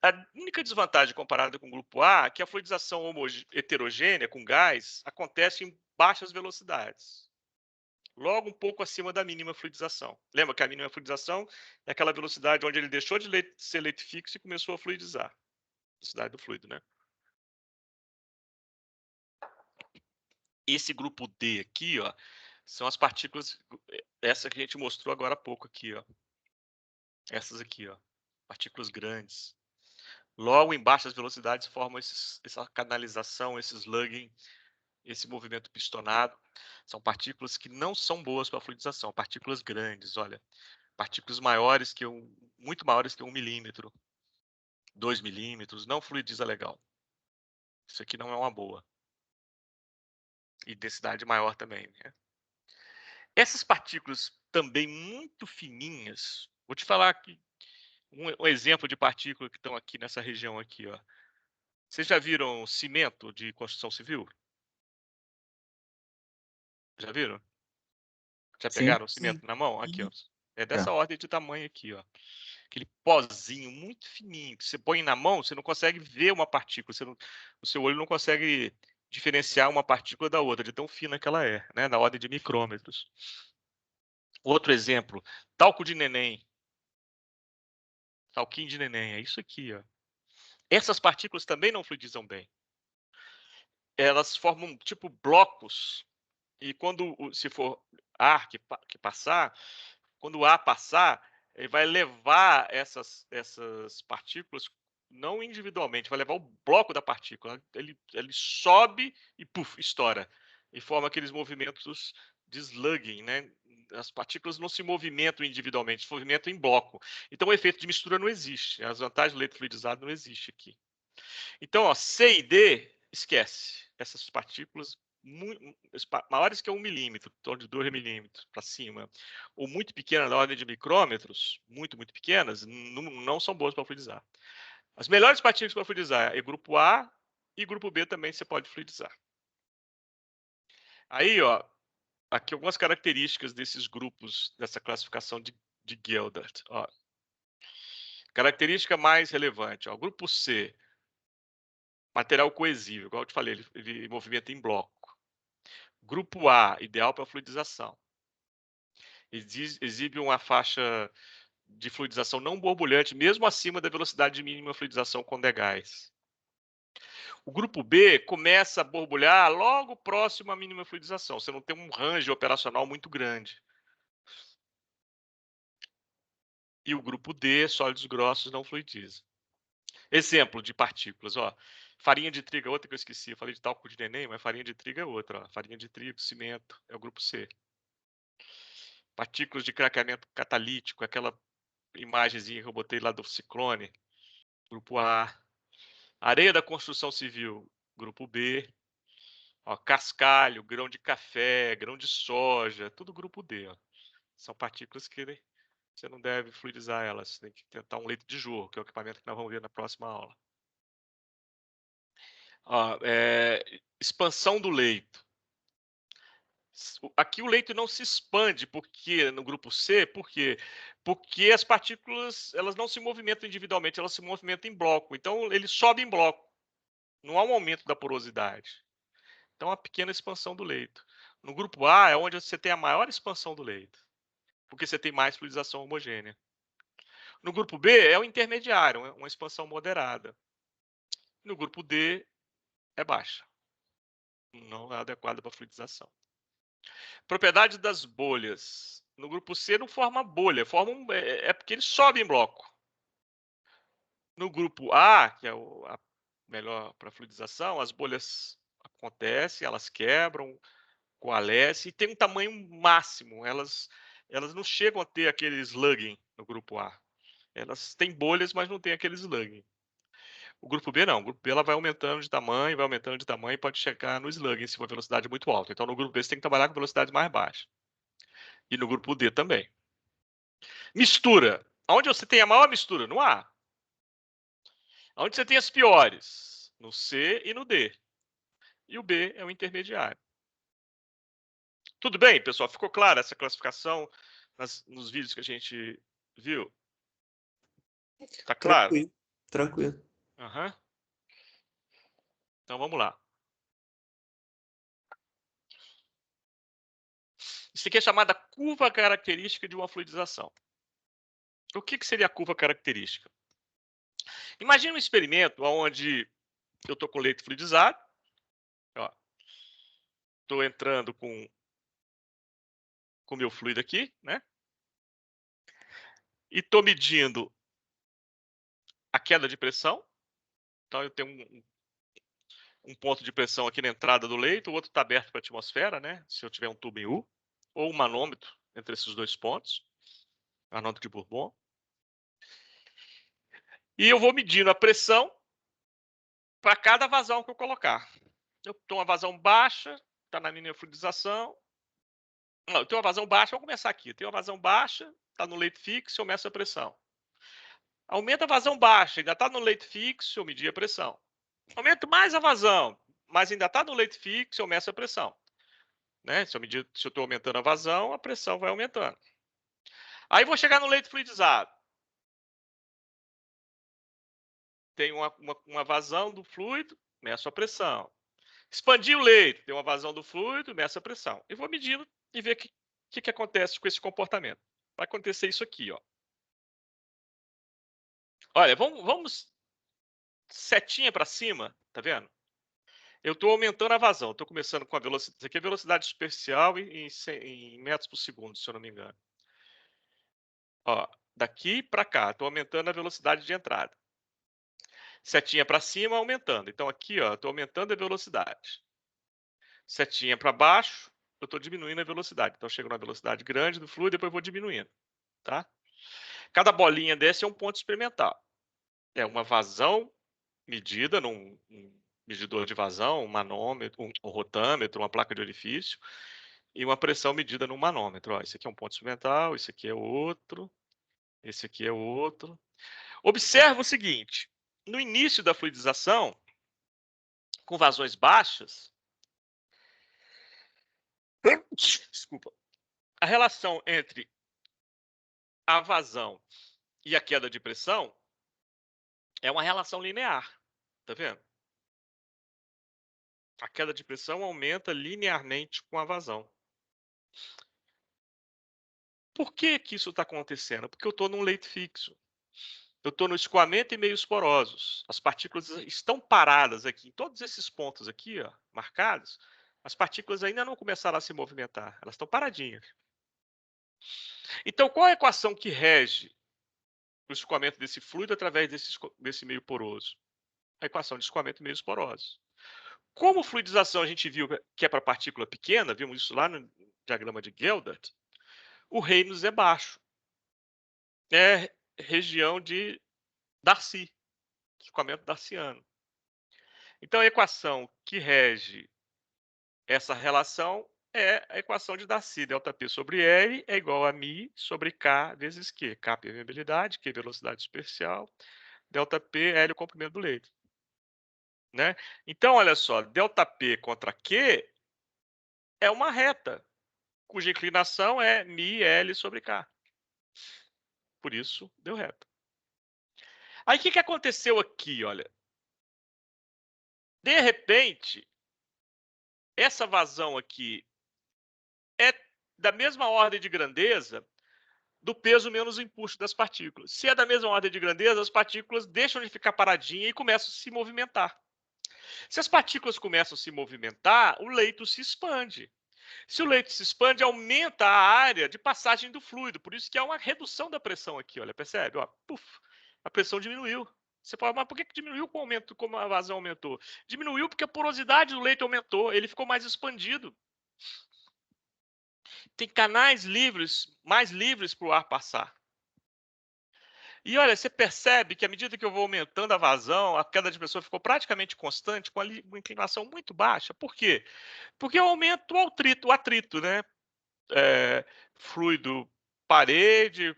A única desvantagem comparada com o grupo A é que a fluidização heterogênea com gás acontece em baixas velocidades, logo um pouco acima da mínima fluidização. Lembra que a mínima fluidização é aquela velocidade onde ele deixou de ser leite fixo e começou a fluidizar. Velocidade do fluido, né? Esse grupo D aqui, ó, são as partículas, essa que a gente mostrou agora há pouco aqui, ó. Essas aqui, ó, partículas grandes. Logo em baixas velocidades formam essa canalização, esse slugging, esse movimento pistonado. São partículas que não são boas para fluidização, partículas grandes, olha. Partículas maiores que muito maiores que 1 milímetro, 2 milímetros, não fluidiza legal. Isso aqui não é uma boa. E densidade maior também, né? Essas partículas também muito fininhas, vou te falar aqui um exemplo de partícula que estão aqui nessa região aqui, ó. Vocês já viram cimento de construção civil? Já viram? Já Sim. pegaram o cimento na mão? Aqui, ó. É dessa Já. ordem de tamanho aqui, ó. Aquele pozinho muito fininho que você põe na mão, você não consegue ver uma partícula, o seu olho não consegue diferenciar uma partícula da outra, de tão fina que ela é, né? Na ordem de micrômetros. Outro exemplo, talco de neném. Talquinho de neném, é isso aqui, ó. Essas partículas também não fluidizam bem. Elas formam tipo blocos, e quando se for ar que passar, quando o ar passar, ele vai levar essas partículas, não individualmente, vai levar o bloco da partícula. Ele sobe e puf, estoura. E forma aqueles movimentos de slugging, né? As partículas não se movimentam individualmente, se movimentam em bloco. Então o efeito de mistura não existe. As vantagens do leito fluidizado não existe aqui. Então, ó, C e D, esquece. Essas partículas maiores que 1 milímetro, em torno de 2 milímetros para cima, ou muito pequenas, na ordem de micrômetros, muito pequenas, não são boas para fluidizar. As melhores partículas para fluidizar é grupo A e grupo B também você pode fluidizar. Aí, ó, aqui algumas características desses grupos, dessa classificação de Geldert. Ó. Característica mais relevante, ó, grupo C, material coesível, igual eu te falei, ele movimenta em bloco. Grupo A, ideal para fluidização. Exibe uma faixa de fluidização não borbulhante, mesmo acima da velocidade de mínima fluidização com degás. O grupo B começa a borbulhar logo próximo à mínima fluidização. Você não tem um range operacional muito grande. E o grupo D, sólidos grossos, não fluidiza. Exemplo de partículas, ó. Farinha de trigo é outra que eu esqueci. Eu falei de talco de neném, mas farinha de trigo é outra. Ó. Farinha de trigo, cimento, é o grupo C. Partículas de craqueamento catalítico, aquela imagenzinha que eu botei lá do ciclone, grupo A. Areia da construção civil, grupo B. Ó, cascalho, grão de café, grão de soja, tudo grupo D. Ó. São partículas que você não deve fluidizar elas. Você tem que tentar um leito de Joule, que é o equipamento que nós vamos ver na próxima aula. Ó, expansão do leito. Aqui o leito não se expande porque no grupo C, por quê? Porque as partículas elas não se movimentam individualmente, elas se movimentam em bloco. Então ele sobe em bloco. Não há um aumento da porosidade. Então uma pequena expansão do leito. No grupo A é onde você tem a maior expansão do leito, porque você tem mais fluidização homogênea. No grupo B é o intermediário, uma expansão moderada. No grupo D é baixa. Não é adequada para fluidização. Propriedade das bolhas. No grupo C não forma bolha, é porque ele sobe em bloco. No grupo A, que é a melhor para fluidização, as bolhas acontecem, elas quebram, coalescem e tem um tamanho máximo. Elas não chegam a ter aquele slugging no grupo A. Elas têm bolhas, mas não tem aquele slugging. O grupo B não. O grupo B ela vai aumentando de tamanho, e pode chegar no slugging se for velocidade muito alta. Então, no grupo B você tem que trabalhar com velocidade mais baixa. E no grupo D também. Mistura. Onde você tem a maior mistura? No A. Onde você tem as piores? No C e no D. E o B é o intermediário. Tudo bem, pessoal? Ficou clara essa classificação nos vídeos que a gente viu? Tá claro? Tranquilo, tranquilo. Uhum. Então vamos lá. Isso aqui é chamada curva característica de uma fluidização. O que seria a curva característica? Imagina um experimento onde eu estou com leito fluidizado. Estou entrando com o meu fluido aqui, né? E estou medindo a queda de pressão. Então eu tenho um ponto de pressão aqui na entrada do leito, o outro está aberto para a atmosfera, né? Se eu tiver um tubo em U, ou um manômetro entre esses dois pontos, manômetro de Bourbon. E eu vou medindo a pressão para cada vazão que eu colocar. Eu tenho uma vazão baixa, está na minha fluidização. Não, eu tenho uma vazão baixa, vamos começar aqui. Eu tenho uma vazão baixa, está no leito fixo, eu meço a pressão. Aumenta a vazão baixa, ainda está no leito fixo, eu medi a pressão. Aumento mais a vazão, mas ainda está no leito fixo, eu meço a pressão. Né? Se eu estou aumentando a vazão, a pressão vai aumentando. Aí vou chegar no leito fluidizado. Tem uma vazão do fluido, meço a pressão. Expandir o leito, tem uma vazão do fluido, meço a pressão. E vou medindo e ver o que acontece com esse comportamento. Vai acontecer isso aqui, ó. Olha, vamos setinha para cima, tá vendo? Eu estou aumentando a vazão. Estou começando com a velocidade. Isso aqui é velocidade superficial em metros por segundo, se eu não me engano. Ó, daqui para cá, estou aumentando a velocidade de entrada. Setinha para cima, aumentando. Então aqui, ó, estou aumentando a velocidade. Setinha para baixo, eu estou diminuindo a velocidade. Então eu chego na velocidade grande do fluido, depois vou diminuindo, tá? Cada bolinha dessa é um ponto experimental. É uma vazão medida num medidor de vazão, um manômetro, um rotâmetro, uma placa de orifício, e uma pressão medida num manômetro. Ó, esse aqui é um ponto experimental, esse aqui é outro, esse aqui é outro. Observa o seguinte, no início da fluidização, com vazões baixas, desculpa, a relação entre a vazão e a queda de pressão é uma relação linear, tá vendo? A queda de pressão aumenta linearmente com a vazão. Por que isso está acontecendo? Porque eu estou num leito fixo. Eu estou no escoamento e meios porosos. As partículas estão paradas aqui. Em todos esses pontos aqui, ó, marcados, as partículas ainda não começaram a se movimentar. Elas estão paradinhas. Então, qual a equação que rege o escoamento desse fluido através desse meio poroso? A equação de escoamento e meios porosos. Como fluidização a gente viu que é para partícula pequena, vimos isso lá no diagrama de Geldert, o Reynolds é baixo. É região de Darcy, escoamento darciano. Então, a equação que rege essa relação é a equação de Darcy. ΔP sobre L é igual a μ sobre K vezes Q. K, permeabilidade, Q, velocidade superficial, ΔP, L, o comprimento do leito. Né? Então, olha só, ΔP contra Q é uma reta, cuja inclinação é μ, L sobre K. Por isso, deu reta. Aí, o que aconteceu aqui, olha? De repente, essa vazão aqui é da mesma ordem de grandeza do peso menos o impulso das partículas. Se é da mesma ordem de grandeza, as partículas deixam de ficar paradinhas e começam a se movimentar. Se as partículas começam a se movimentar, o leito se expande. Se o leito se expande, aumenta a área de passagem do fluido. Por isso que há uma redução da pressão aqui, olha, percebe? Ó, puf, a pressão diminuiu. Você fala, mas por que diminuiu com o aumento, como a vazão aumentou? Diminuiu porque a porosidade do leito aumentou, ele ficou mais expandido. Tem canais livres, mais livres para o ar passar. E olha, você percebe que à medida que eu vou aumentando a vazão, a queda de pressão ficou praticamente constante, com uma inclinação muito baixa. Por quê? Porque eu aumento o atrito, né? Fluido parede,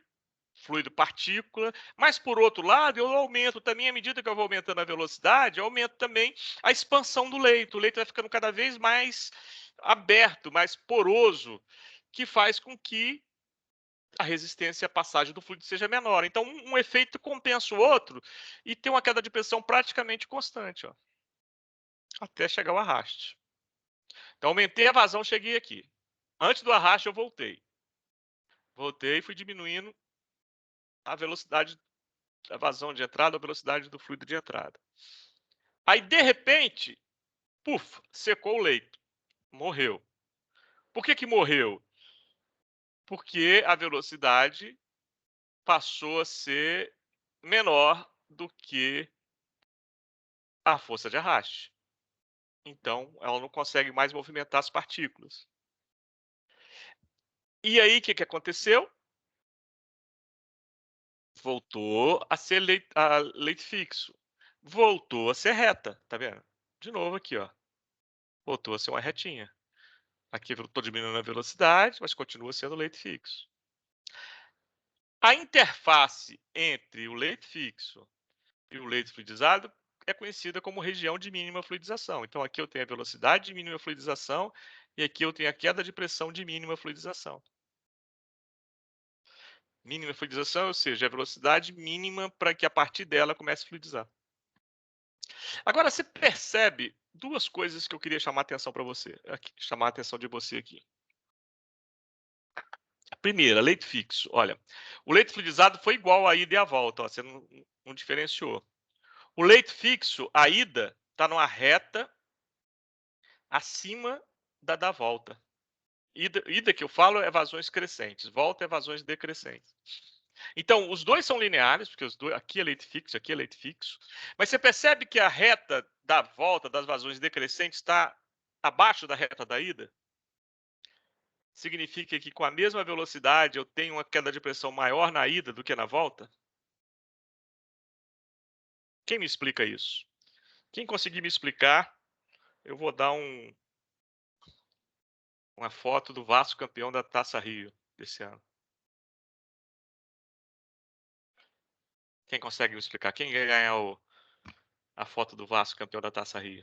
fluido partícula, mas por outro lado, eu aumento também, à medida que eu vou aumentando a velocidade, eu aumento também a expansão do leito. O leito vai ficando cada vez mais aberto, mais poroso, que faz com que a resistência à passagem do fluido seja menor. Então, um efeito compensa o outro e tem uma queda de pressão praticamente constante, ó, até chegar ao arraste. Então, aumentei a vazão, cheguei aqui. Antes do arraste, eu voltei. Voltei e fui diminuindo a velocidade da vazão de entrada, a velocidade do fluido de entrada. Aí, de repente, puf, secou o leito. Morreu. Por que morreu? Porque a velocidade passou a ser menor do que a força de arraste. Então, ela não consegue mais movimentar as partículas. E aí, o que aconteceu? Voltou a ser leite fixo. Voltou a ser reta, tá vendo? De novo aqui, ó. Voltou a ser uma retinha. Aqui eu estou diminuindo a velocidade, mas continua sendo leite fixo. A interface entre o leite fixo e o leite fluidizado é conhecida como região de mínima fluidização. Então, aqui eu tenho a velocidade de mínima fluidização e aqui eu tenho a queda de pressão de mínima fluidização. Mínima fluidização, ou seja, a velocidade mínima para que a partir dela comece a fluidizar. Agora, você percebe duas coisas que eu queria chamar a atenção para você, chamar a atenção de você aqui. A primeira, leite fixo. Olha, o leite fluidizado foi igual à ida e à volta, ó, você não diferenciou. O leite fixo, a ida está numa reta acima da volta. Ida que eu falo é vazões crescentes, volta é vazões decrescentes. Então, os dois são lineares, porque aqui é leite fixo, aqui é leite fixo. Mas você percebe que a reta da volta das vazões decrescentes está abaixo da reta da ida? Significa que com a mesma velocidade eu tenho uma queda de pressão maior na ida do que na volta? Quem me explica isso? Quem conseguir me explicar, eu vou dar uma foto do Vasco campeão da Taça Rio desse ano. Quem consegue me explicar? Quem ganha a foto do Vasco campeão da Taça Rio?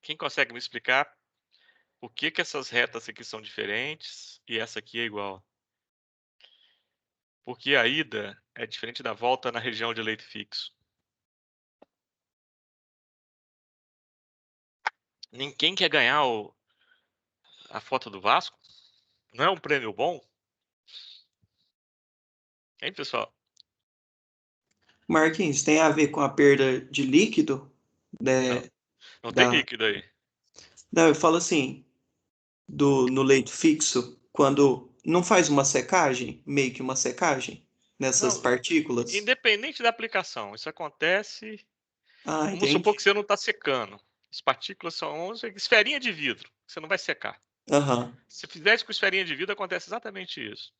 Quem consegue me explicar por que essas retas aqui são diferentes e essa aqui é igual? Porque a ida é diferente da volta na região de leite fixo. Ninguém quer ganhar a foto do Vasco? Não é um prêmio bom? Hein, pessoal? Marquinhos, tem a ver com a perda de líquido? Não, não tem Da... líquido aí. Não, eu falo assim, no leite fixo, quando não faz uma secagem, meio que uma secagem, nessas Não, partículas. independente da aplicação, isso acontece. Ah, Vamos supor entendi. que você não está secando. As partículas são esferinha de vidro, você não vai secar. Aham. Se fizer isso com esferinha de vidro, acontece exatamente isso.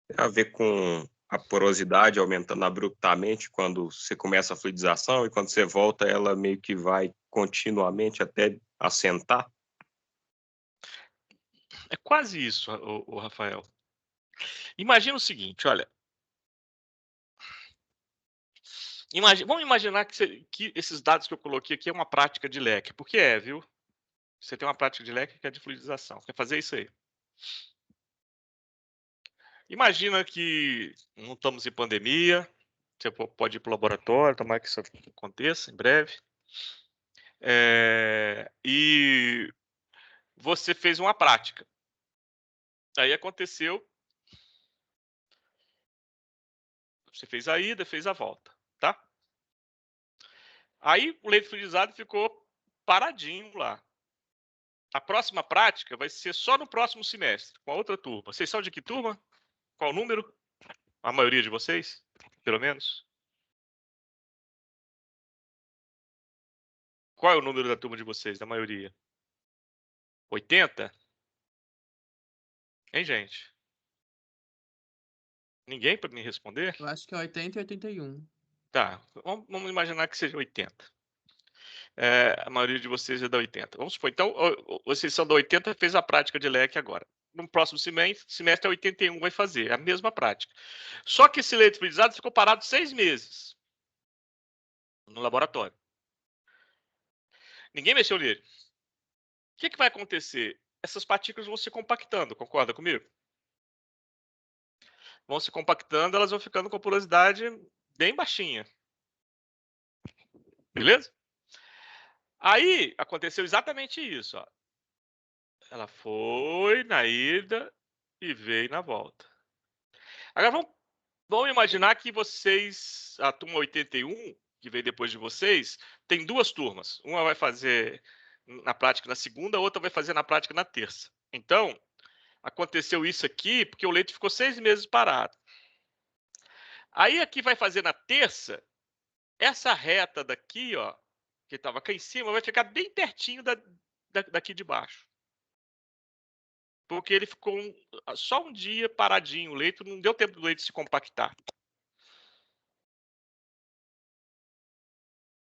Tem a ver com a porosidade aumentando abruptamente quando você começa a fluidização e quando você volta, ela meio que vai continuamente até assentar. É quase isso, o Rafael. Imagina o seguinte, olha. Vamos imaginar que esses dados que eu coloquei aqui é uma prática de leque. Porque viu? Você tem uma prática de leque que é de fluidização. Quer fazer isso aí? Imagina que não estamos em pandemia. Você pode ir para o laboratório, tomara que isso aconteça em breve. E você fez uma prática. Aí aconteceu. Você fez a ida, fez a volta, tá? Aí o leite fluidizado ficou paradinho lá. A próxima prática vai ser só no próximo semestre, com a outra turma. Vocês são de que turma? Qual o número? A maioria de vocês, pelo menos? Qual é o número da turma de vocês, da maioria? 80? Hein, gente? Ninguém para me responder? Eu acho que é 80 e 81. Tá, vamos imaginar que seja 80. A maioria de vocês é da 80. Vamos supor, então, vocês são da 80, fez a prática de leque agora. No próximo semestre, a 81 vai fazer a mesma prática. Só que esse leite fluidizado ficou parado 6 meses no laboratório. Ninguém mexeu nele. O que vai acontecer? Essas partículas vão se compactando, concorda comigo? Vão se compactando, elas vão ficando com porosidade bem baixinha. Beleza? Aí aconteceu exatamente isso. Ó. Ela foi na ida e veio na volta. Agora vamos imaginar que vocês, a turma 81, que veio depois de vocês, tem duas turmas. Uma vai fazer na prática na segunda, a outra vai fazer na prática na terça. Então, Aconteceu isso aqui porque o leito ficou 6 meses parado. Aí aqui vai fazer na terça, essa reta daqui, ó, que estava aqui em cima, vai ficar bem pertinho daqui de baixo. Porque ele ficou só um dia paradinho, o leito, não deu tempo do leito se compactar.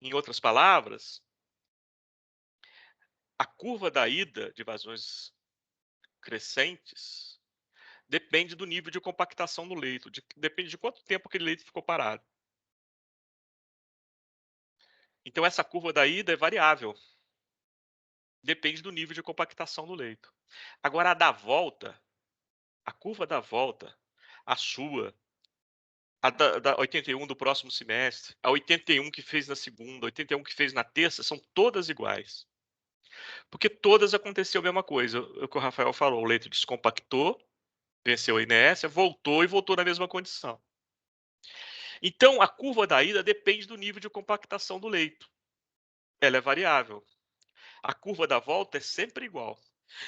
Em outras palavras, a curva da ida de vazões crescentes depende do nível de compactação do leito, depende de quanto tempo aquele leito ficou parado. Então, essa curva da ida é variável. Depende do nível de compactação do leito. Agora, a da volta, a curva da volta, a sua, a da 81 do próximo semestre, a 81 que fez na segunda, a 81 que fez na terça, são todas iguais. Porque todas aconteceu a mesma coisa. O que o Rafael falou, o leito descompactou, venceu a inércia, voltou e voltou na mesma condição. Então, a curva da ida depende do nível de compactação do leito. Ela é variável. A curva da volta é sempre igual.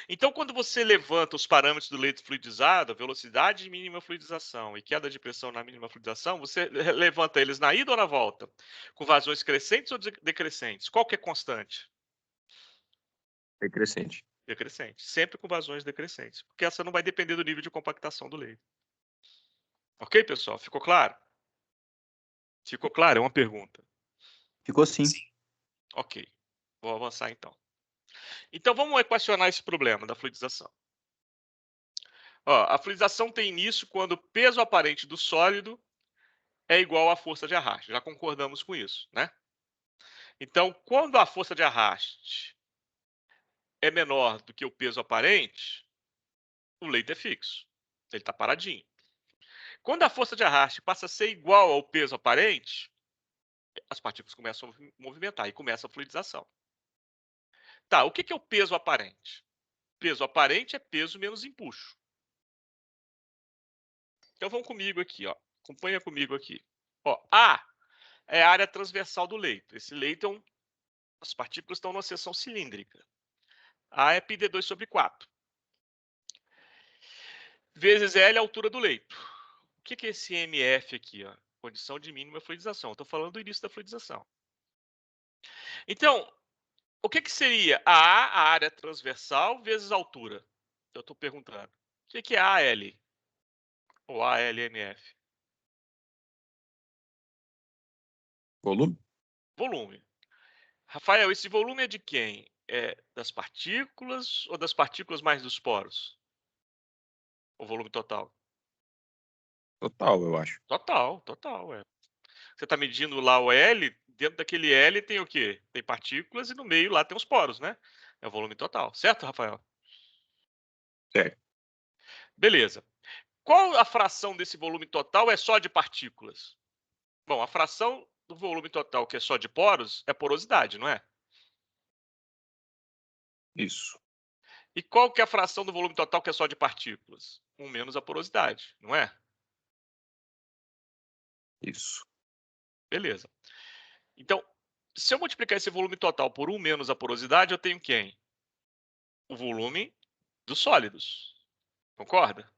Então, quando você levanta os parâmetros do leito fluidizado, velocidade de mínima fluidização e queda de pressão na mínima fluidização, você levanta eles na ida ou na volta? Com vazões crescentes ou decrescentes? Qual que é constante? Decrescente. Decrescente. Sempre com vazões decrescentes. Porque essa não vai depender do nível de compactação do leito. Ok, pessoal? Ficou claro? Ficou claro? É uma pergunta. Ficou sim. Ok. Vou avançar então. Então, vamos equacionar esse problema da fluidização. Ó, a fluidização tem início quando o peso aparente do sólido é igual à força de arraste. Já concordamos com isso, né? Então, quando a força de arraste é menor do que o peso aparente, o leito é fixo. Ele está paradinho. Quando a força de arraste passa a ser igual ao peso aparente, as partículas começam a movimentar e começa a fluidização. Tá, o que é o peso aparente? Peso aparente é peso menos empuxo. Então vão comigo aqui, ó. Acompanha comigo aqui. Ó, A é a área transversal do leito. Esse leito as partículas estão numa seção cilíndrica. A é πd2 sobre 4. Vezes L é a altura do leito. O que é esse MF aqui? Ó? Condição de mínima fluidização. Estou falando do início da fluidização. Então, o que seria a área transversal, vezes a altura? Eu estou perguntando. O que é AL? Ou ALMF? Volume? Volume. Rafael, esse volume é de quem? É das partículas ou das partículas mais dos poros? O volume total? Total, eu acho. Total, é. Você está medindo lá o L, dentro daquele L tem o quê? Tem partículas e no meio lá tem os poros, né? É o volume total. Certo, Rafael? Certo. Beleza. Qual a fração desse volume total é só de partículas? Bom, a fração do volume total que é só de poros é porosidade, não é? Isso. E qual que é a fração do volume total que é só de partículas? 1 menos a porosidade, não é? Isso. Beleza. Então, se eu multiplicar esse volume total por 1 menos a porosidade, eu tenho quem? O volume dos sólidos. Concorda?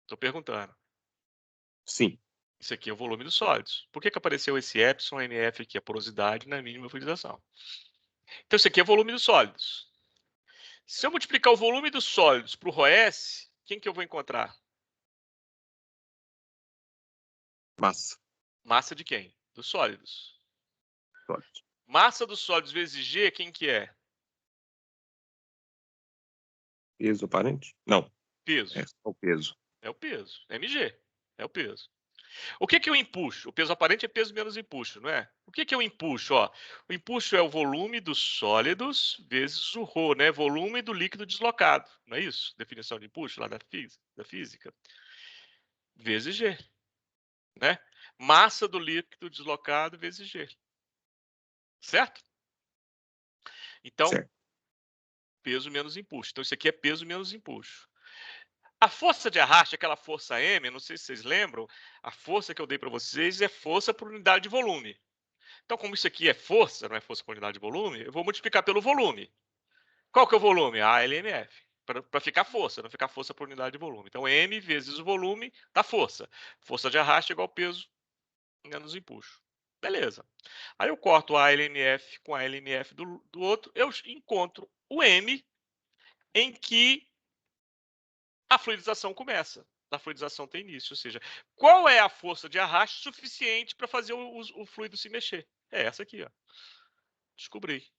Estou perguntando. Sim. Isso aqui é o volume dos sólidos. Por que apareceu esse epsilon MF aqui, a porosidade na mínima fluidização? Então, isso aqui é o volume dos sólidos. Se eu multiplicar o volume dos sólidos para o ρS, quem que eu vou encontrar? Massa. Massa de quem? Dos sólidos. Sólido. Massa dos sólidos vezes G, quem que é? Peso aparente? Não. Peso. É só o peso. É o peso. MG. É o peso. O que é o empuxo? O peso aparente é peso menos empuxo, não é? O que é o empuxo? Ó, o empuxo é o volume dos sólidos vezes o ρ, né? Volume do líquido deslocado, não é isso? Definição de empuxo lá da física. Vezes G, né? Massa do líquido deslocado vezes G. Certo? Então, Certo. peso menos empuxo. Então, isso aqui é peso menos empuxo. A força de arraste, aquela força M, não sei se vocês lembram, a força que eu dei para vocês é força por unidade de volume. Então, como isso aqui é força, não é força por unidade de volume, eu vou multiplicar pelo volume. Qual que é o volume? A LMF. para ficar força, não ficar força por unidade de volume. Então, M vezes o volume da força. Força de arrasto igual peso menos empuxo. Beleza. Aí eu corto a LNF com a LNF do outro, eu encontro o M em que a fluidização começa. A fluidização tem início, ou seja, qual é a força de arrasto suficiente para fazer o fluido se mexer? É essa aqui, ó. Descobri.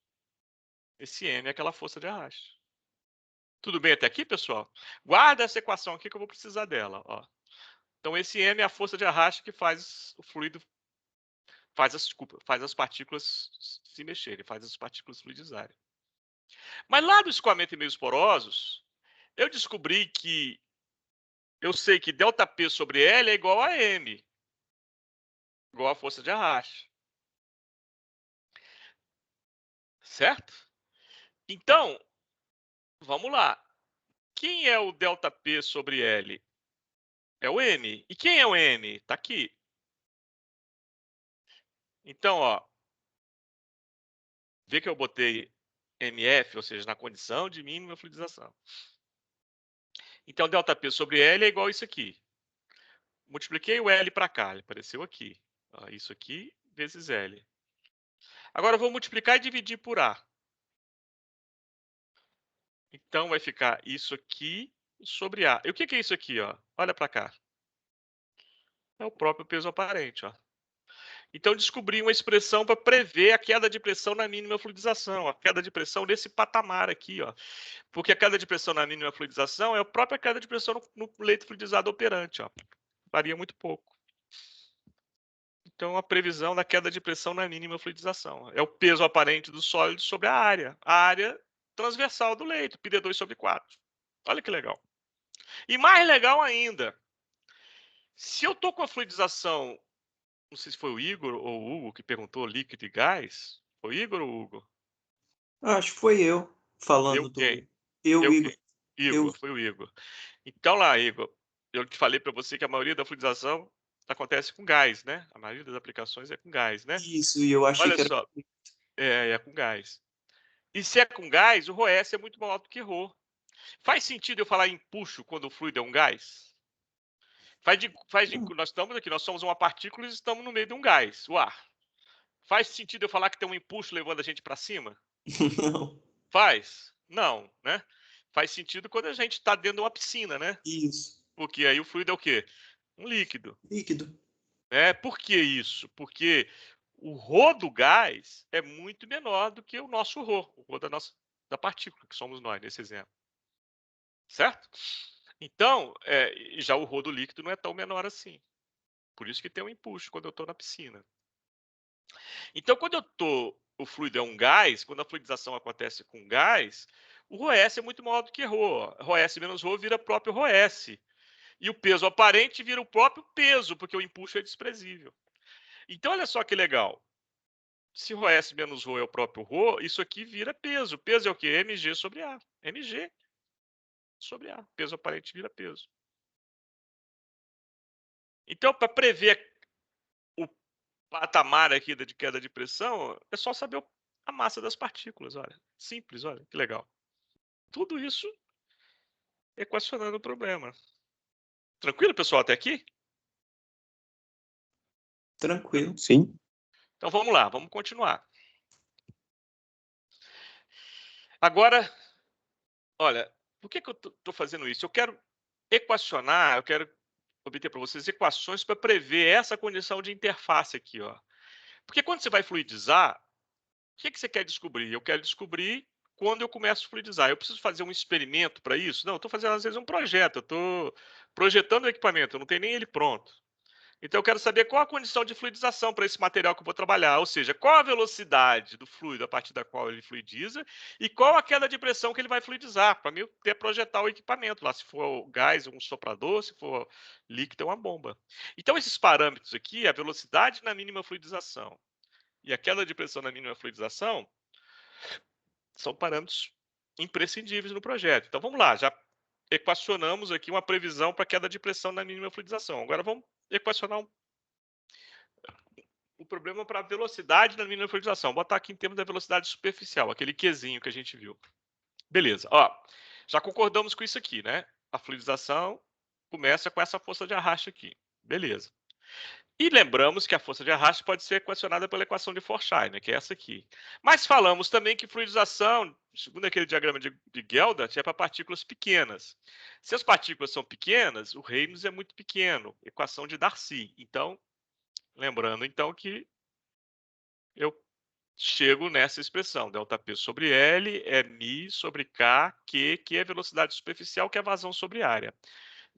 Esse M é aquela força de arrasto. Tudo bem até aqui, pessoal? Guarda essa equação aqui que eu vou precisar dela. Ó. Então, esse M é a força de arrasto que faz o fluido, faz as partículas se mexerem, faz as partículas fluidizarem. Mas lá do escoamento em meios porosos, eu descobri que eu sei que ΔP sobre L é igual a M, igual a força de arrasto. Certo? Então, vamos lá. Quem é o ΔP sobre L? É o M. E quem é o M? Está aqui. Então, ó, vê que eu botei MF, ou seja, na condição de mínima fluidização. Então, ΔP sobre L é igual a isso aqui. Multipliquei o L para cá, ele apareceu aqui. Ó, isso aqui vezes L. Agora eu vou multiplicar e dividir por A. Então, vai ficar isso aqui sobre A. E o que é isso aqui? Ó? Olha para cá. É o próprio peso aparente. Ó. Então, descobri uma expressão para prever a queda de pressão na mínima fluidização. A queda de pressão nesse patamar aqui. Ó. Porque a queda de pressão na mínima fluidização é a própria queda de pressão no leito fluidizado operante. Ó. Varia muito pouco. Então, a previsão da queda de pressão na mínima fluidização. É o peso aparente do sólido sobre a área transversal do leito, πd2 sobre 4. Olha que legal. E mais legal ainda, se eu estou com a fluidização, não sei se foi o Igor ou o Hugo que perguntou líquido e gás. Foi o Igor ou o Hugo? Acho que foi eu falando Eu quem? Eu, Eu Igor. quem? Igor, foi o Igor. Então lá, Igor, eu te falei para você que a maioria da fluidização acontece com gás, né? A maioria das aplicações é com gás, né? Isso, e eu achei Olha que era. só, é com gás. E se é com gás, o ρS é muito maior do que ρ. Faz sentido eu falar em puxo quando o fluido é um gás? Nós estamos aqui, nós somos uma partícula e estamos no meio de um gás, o ar. Faz sentido eu falar que tem um impulso levando a gente para cima? Não. Faz? Não, né? Faz sentido quando a gente está dentro de uma piscina, né? Isso. Porque aí o fluido é o quê? Um líquido. Líquido. Por que isso? Porque o ρ do gás é muito menor do que o nosso ρ, o ρ da partícula, que somos nós, nesse exemplo. Certo? Então, já o ρ do líquido não é tão menor assim. Por isso que tem um impulso quando eu estou na piscina. Então, quando o fluido é um gás, quando a fluidização acontece com gás, o ρS é muito maior do que ρ. ρS menos ρ vira próprio ρS. E o peso aparente vira o próprio peso, porque o impulso é desprezível. Então, olha só que legal. Se ρS menos ρ é o próprio ρ, isso aqui vira peso. Peso é o quê? mg sobre A. mg sobre A. Peso aparente vira peso. Então, para prever o patamar aqui de queda de pressão, é só saber a massa das partículas. Olha, simples, olha, que legal. Tudo isso equacionando o problema. Tranquilo, pessoal, até aqui? Tranquilo. Sim. Então, vamos lá, vamos continuar. Agora, olha, por que eu estou fazendo isso? Eu quero equacionar, eu quero obter para vocês equações para prever essa condição de interface aqui. Ó. Porque quando você vai fluidizar, o que você quer descobrir? Eu quero descobrir quando eu começo a fluidizar. Eu preciso fazer um experimento para isso? Não, eu estou fazendo, às vezes, um projeto. Eu estou projetando o equipamento, eu não tenho nem ele pronto. Então, eu quero saber qual a condição de fluidização para esse material que eu vou trabalhar, ou seja, qual a velocidade do fluido a partir da qual ele fluidiza e qual a queda de pressão que ele vai fluidizar, para mim ter projetar o equipamento lá, se for gás, um soprador, se for líquido, é uma bomba. Então, esses parâmetros aqui, a velocidade na mínima fluidização e a queda de pressão na mínima fluidização, são parâmetros imprescindíveis no projeto. Então, vamos lá, já equacionamos aqui uma previsão para queda de pressão na mínima fluidização. Agora, vamos equacionar o problema para a velocidade na mínima fluidização. Vou botar aqui em termos da velocidade superficial, aquele Qzinho que a gente viu. Beleza. Ó, Já concordamos com isso aqui, né? A fluidização começa com essa força de arraste aqui. Beleza. E lembramos que a força de arraste pode ser equacionada pela equação de Forsyth, que é essa aqui. Mas falamos também que fluidização, segundo aquele diagrama de Geldat, é para partículas pequenas. Se as partículas são pequenas, o Reynolds é muito pequeno, equação de Darcy. Então, lembrando então que eu chego nessa expressão, ΔP sobre L é μ sobre K, Q, que é velocidade superficial, que é vazão sobre área.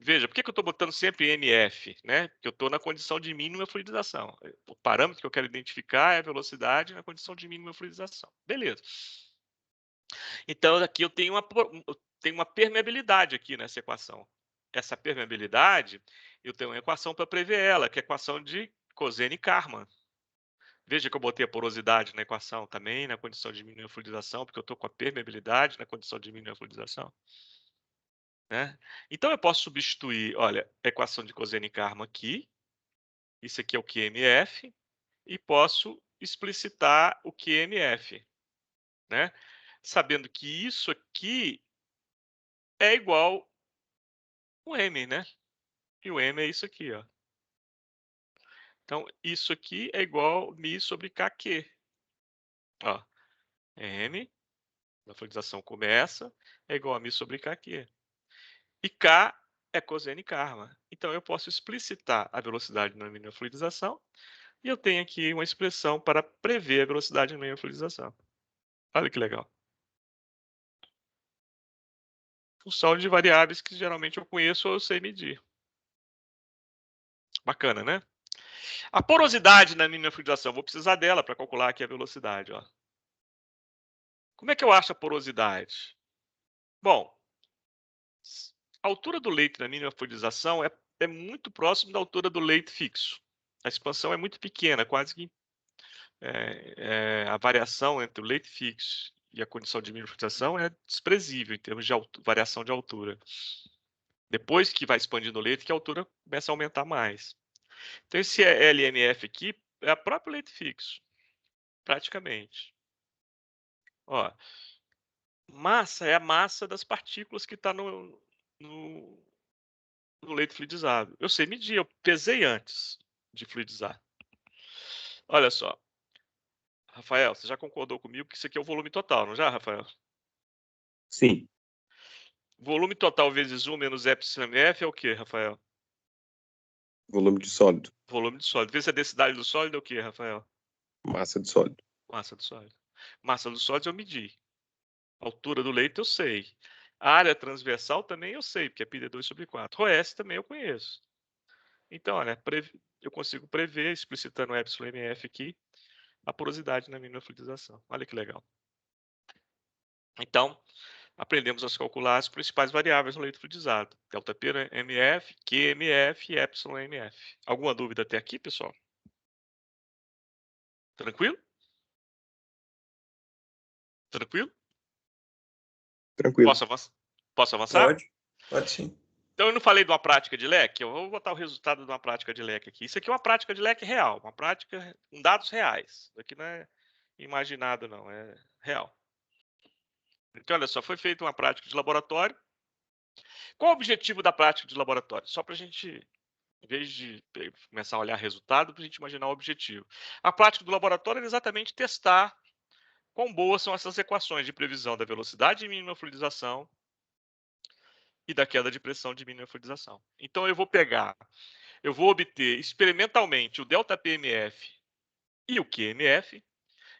Veja, por que eu estou botando sempre MF? Né? Porque eu estou na condição de mínima fluidização. O parâmetro que eu quero identificar é a velocidade na condição de mínima fluidização. Beleza. Então, aqui eu tenho uma permeabilidade aqui nessa equação. Essa permeabilidade, eu tenho uma equação para prever ela, que é a equação de Cosen-Kármán. Veja que eu botei a porosidade na equação também, na condição de mínima fluidização, porque eu estou com a permeabilidade na condição de mínima fluidização. Né? Então, eu posso substituir, olha, a equação de Cosen-Kármán aqui, isso aqui é o QMF, e posso explicitar o QMF, né? Sabendo que isso aqui é igual o M, né? E o M é isso aqui, ó. Então, isso aqui é igual μ sobre KQ. Ó, M, a fluidização começa, é igual a μ sobre KQ. E K é Cosen-Kármán. Então, eu posso explicitar a velocidade na mínima fluidização e eu tenho aqui uma expressão para prever a velocidade na mínima fluidização. Olha que legal. Função de variáveis que geralmente eu conheço ou eu sei medir. Bacana, né? A porosidade na mínima fluidização, vou precisar dela para calcular aqui a velocidade. Ó. Como é que eu acho a porosidade? Bom, a altura do leito na mínima fluidização é muito próximo da altura do leito fixo. A expansão é muito pequena, quase que a variação entre o leito fixo e a condição de mínima fluidização é desprezível em termos de variação de altura. Depois que vai expandindo o leito, que a altura começa a aumentar mais. Então, esse LMF aqui é o próprio leito fixo, praticamente. Ó, massa é a massa das partículas que está no leito fluidizado. Eu sei medir, eu pesei antes de fluidizar. Olha só. Rafael, você já concordou comigo que isso aqui é o volume total, não já, Rafael? Sim. Volume total vezes 1 menos εmf é o quê, Rafael? Volume de sólido. Volume de sólido. Vezes a densidade do sólido é o quê, Rafael? Massa de sólido. Massa do sólido. Massa do sólido eu medi. A altura do leito eu sei. A área transversal também eu sei, porque é πd2 sobre 4. ρS também eu conheço. Então, olha, eu consigo prever, explicitando o εmf aqui, a porosidade na mínima fluidização. Olha que legal. Então, aprendemos a calcular as principais variáveis no leito fluidizado. ΔP, MF, QMF e εmf. Alguma dúvida até aqui, pessoal? Tranquilo? Tranquilo? Tranquilo. Posso avançar? Pode sim. Então, eu não falei de uma prática de leque? Eu vou botar o resultado de uma prática de leque aqui. Isso aqui é uma prática de leque real, uma prática com dados reais. Isso aqui não é imaginado, não, é real. Então, olha só, foi feita uma prática de laboratório. Qual o objetivo da prática de laboratório? Só para a gente, em vez de começar a olhar resultado, para a gente imaginar o objetivo. A prática do laboratório é exatamente testar quão boas são essas equações de previsão da velocidade de mínima fluidização e da queda de pressão de mínima fluidização. Então, eu vou obter experimentalmente o ΔPMF e o QMF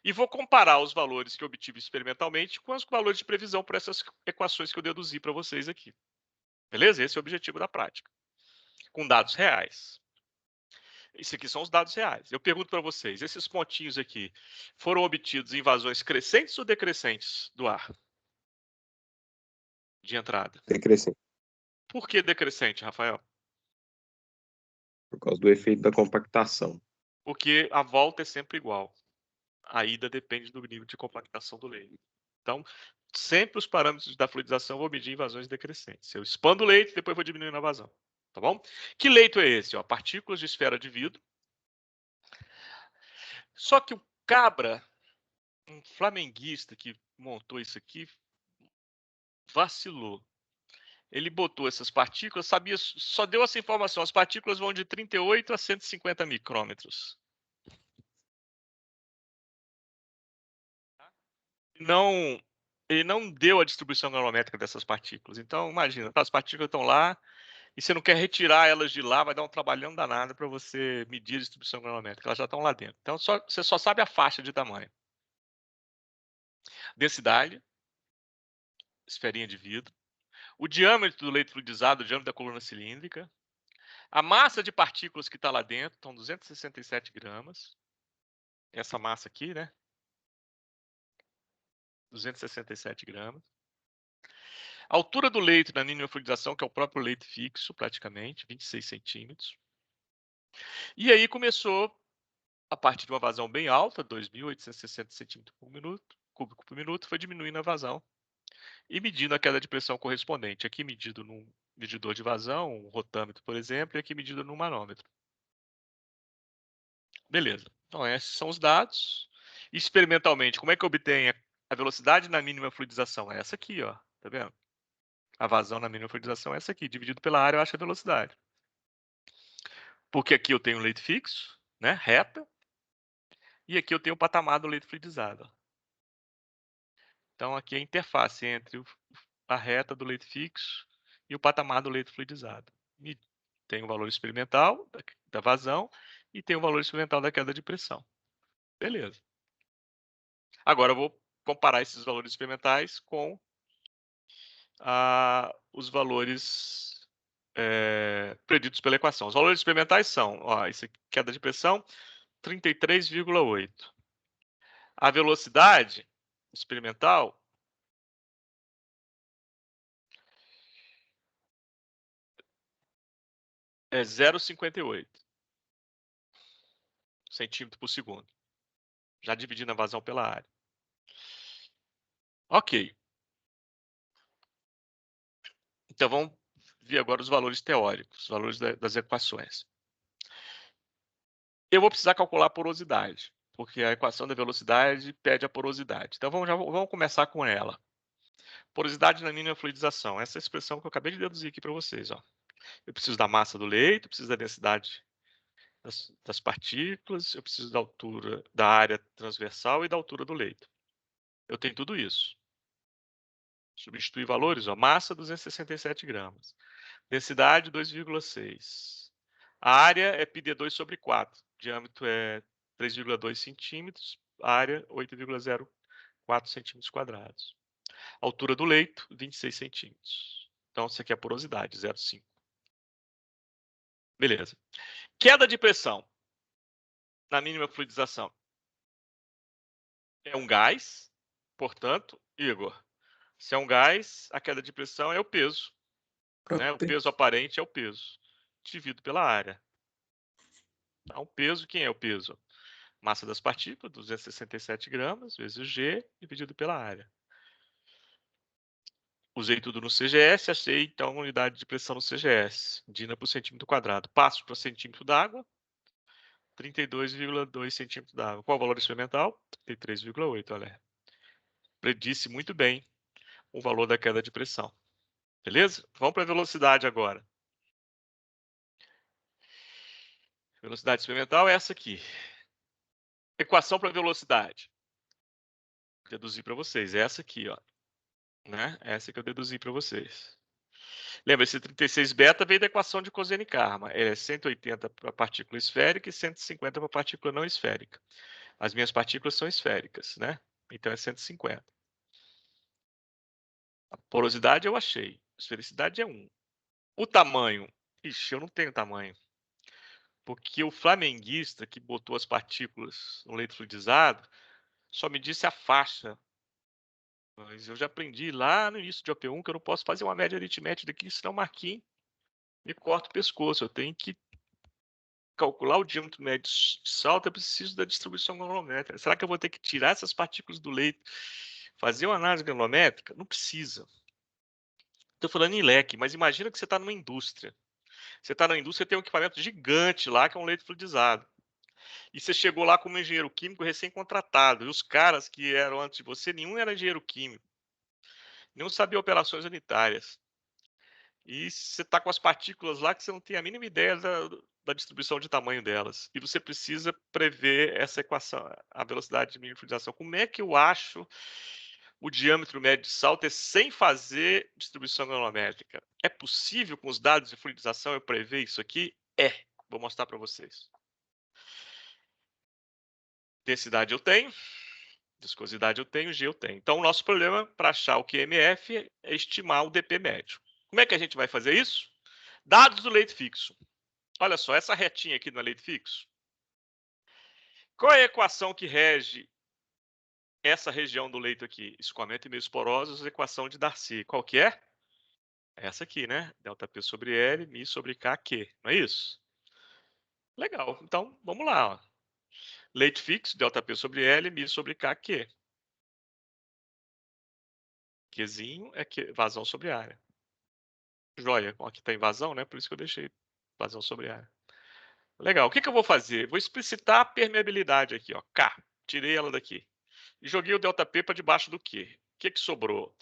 e vou comparar os valores que eu obtive experimentalmente com os valores de previsão para essas equações que eu deduzi para vocês aqui. Beleza? Esse é o objetivo da prática. Com dados reais. Isso aqui são os dados reais. Eu pergunto para vocês, esses pontinhos aqui foram obtidos em vazões crescentes ou decrescentes do ar? De entrada. Decrescente. Por que decrescente, Rafael? Por causa do efeito da compactação. Porque a volta é sempre igual. A ida depende do nível de compactação do leito. Então, sempre os parâmetros da fluidização eu vou medir em vazões decrescentes. Eu expando o leito e depois vou diminuindo a vazão. Tá bom? Que leito é esse? Ó, partículas de esfera de vidro. Só que o Cabra, um flamenguista que montou isso aqui, vacilou. Ele botou essas partículas, sabia, só deu essa informação. As partículas vão de 38 a 150 micrômetros. Ele não deu a distribuição granulométrica dessas partículas. Então, imagina, as partículas estão lá e você não quer retirar elas de lá, vai dar um trabalhão danado para você medir a distribuição granulométrica. Elas já estão lá dentro. Então, você só sabe a faixa de tamanho. Densidade, esferinha de vidro. O diâmetro do leito fluidizado, o diâmetro da coluna cilíndrica. A massa de partículas que está lá dentro, estão 267 gramas. Essa massa aqui, né? 267 gramas. A altura do leito na mínima fluidização, que é o próprio leito fixo, praticamente, 26 centímetros. E aí começou, a partir de uma vazão bem alta, 2.860 centímetros cúbico por minuto, foi diminuindo a vazão e medindo a queda de pressão correspondente. Aqui medido num medidor de vazão, um rotâmetro, por exemplo, e aqui medido num manômetro. Beleza. Então, esses são os dados. Experimentalmente, como é que eu obtenho a velocidade na mínima fluidização? É essa aqui, ó. Tá vendo? A vazão na mínima fluidização é essa aqui. Dividido pela área, eu acho a velocidade. Porque aqui eu tenho um leito fixo, né? Reta. E aqui eu tenho o patamar do leito fluidizado. Então, aqui é a interface entre a reta do leito fixo e o patamar do leito fluidizado. E tem o valor experimental da vazão e tem o valor experimental da queda de pressão. Beleza. Agora eu vou comparar esses valores experimentais com os valores preditos pela equação. Os valores experimentais são, ó, isso aqui, queda de pressão, 33,8. A velocidade experimental é 0,58 centímetro por segundo, já dividindo a vazão pela área. Ok. Então vamos ver agora os valores teóricos, os valores das equações. Eu vou precisar calcular a porosidade, porque a equação da velocidade pede a porosidade. Então vamos começar com ela. Porosidade na mínima fluidização. Essa é a expressão que eu acabei de deduzir aqui para vocês. Ó. Eu preciso da massa do leito, preciso da densidade das partículas, eu preciso da altura da área transversal e da altura do leito. Eu tenho tudo isso. Substituir valores, ó, massa 267 gramas. Densidade 2,6. A área é πd2 sobre 4. Diâmetro é 3,2 centímetros. Área 8,04 centímetros quadrados. Altura do leito 26 centímetros. Então, isso aqui é a porosidade, 0,5. Beleza. Queda de pressão na mínima fluidização. É um gás, portanto, Igor, se é um gás, a queda de pressão é o peso. Né? O peso aparente é o peso, dividido pela área. Então, o peso, quem é o peso? Massa das partículas, 267 gramas, vezes G, dividido pela área. Usei tudo no CGS, achei, então, a unidade de pressão no CGS, Dina por centímetro quadrado. Passo para centímetro d'água, 32,2 centímetros d'água. Qual o valor experimental? 33,8, olha. Predisse muito bem o valor da queda de pressão. Beleza? Vamos para a velocidade agora. Velocidade experimental é essa aqui. Equação para velocidade. Deduzi para vocês. É essa aqui, ó. Né? Essa que eu deduzi para vocês. Lembra, esse 36 beta veio da equação de Kozenik-Karman. É 180 para a partícula esférica e 150 para a partícula não esférica. As minhas partículas são esféricas, né? Então é 150. A porosidade eu achei. A esfericidade é 1. O tamanho. Ixi, eu não tenho tamanho. Porque o flamenguista que botou as partículas no leito fluidizado só me disse a faixa. Mas eu já aprendi lá no início de OP1 que eu não posso fazer uma média aritmética daqui, senão o Marquinhos me corta o pescoço. Eu tenho que calcular o diâmetro médio de salto, eu preciso da distribuição granulométrica. Será que eu vou ter que tirar essas partículas do leito, fazer uma análise granulométrica? Não precisa. Estou falando em leque, mas imagina que você está numa indústria. Você está na indústria, tem um equipamento gigante lá, que é um leito fluidizado. E você chegou lá como engenheiro químico recém-contratado. E os caras que eram antes de você, nenhum era engenheiro químico. não sabia operações unitárias. E você está com as partículas lá que você não tem a mínima ideia da distribuição de tamanho delas. E você precisa prever essa equação, a velocidade de mínima fluidização. Como é que eu acho o diâmetro médio de Salter sem fazer distribuição granulométrica? É possível, com os dados de fluidização, eu prever isso aqui? É. Vou mostrar para vocês. Densidade eu tenho, viscosidade eu tenho, G eu tenho. Então, o nosso problema para achar o QMF é estimar o dp médio. Como é que a gente vai fazer isso? Dados do leito fixo. Olha só, essa retinha aqui no leito fixo. Qual é a equação que rege essa região do leito aqui? Escoamento e meios porosos, equação de Darcy. Qual que é? Essa aqui, né? ΔP sobre L, mi sobre K, Q. Não é isso? Legal. Então, vamos lá. Ó. Leito fixo, ΔP sobre L, mi sobre K, Q. Qzinho é vazão sobre área. Joia. Aqui está em vazão, né? Por isso que eu deixei vazão sobre área. Legal. O que eu vou fazer? Vou explicitar a permeabilidade aqui, ó. K. Tirei ela daqui. E joguei o ΔP para debaixo do Q. O que sobrou?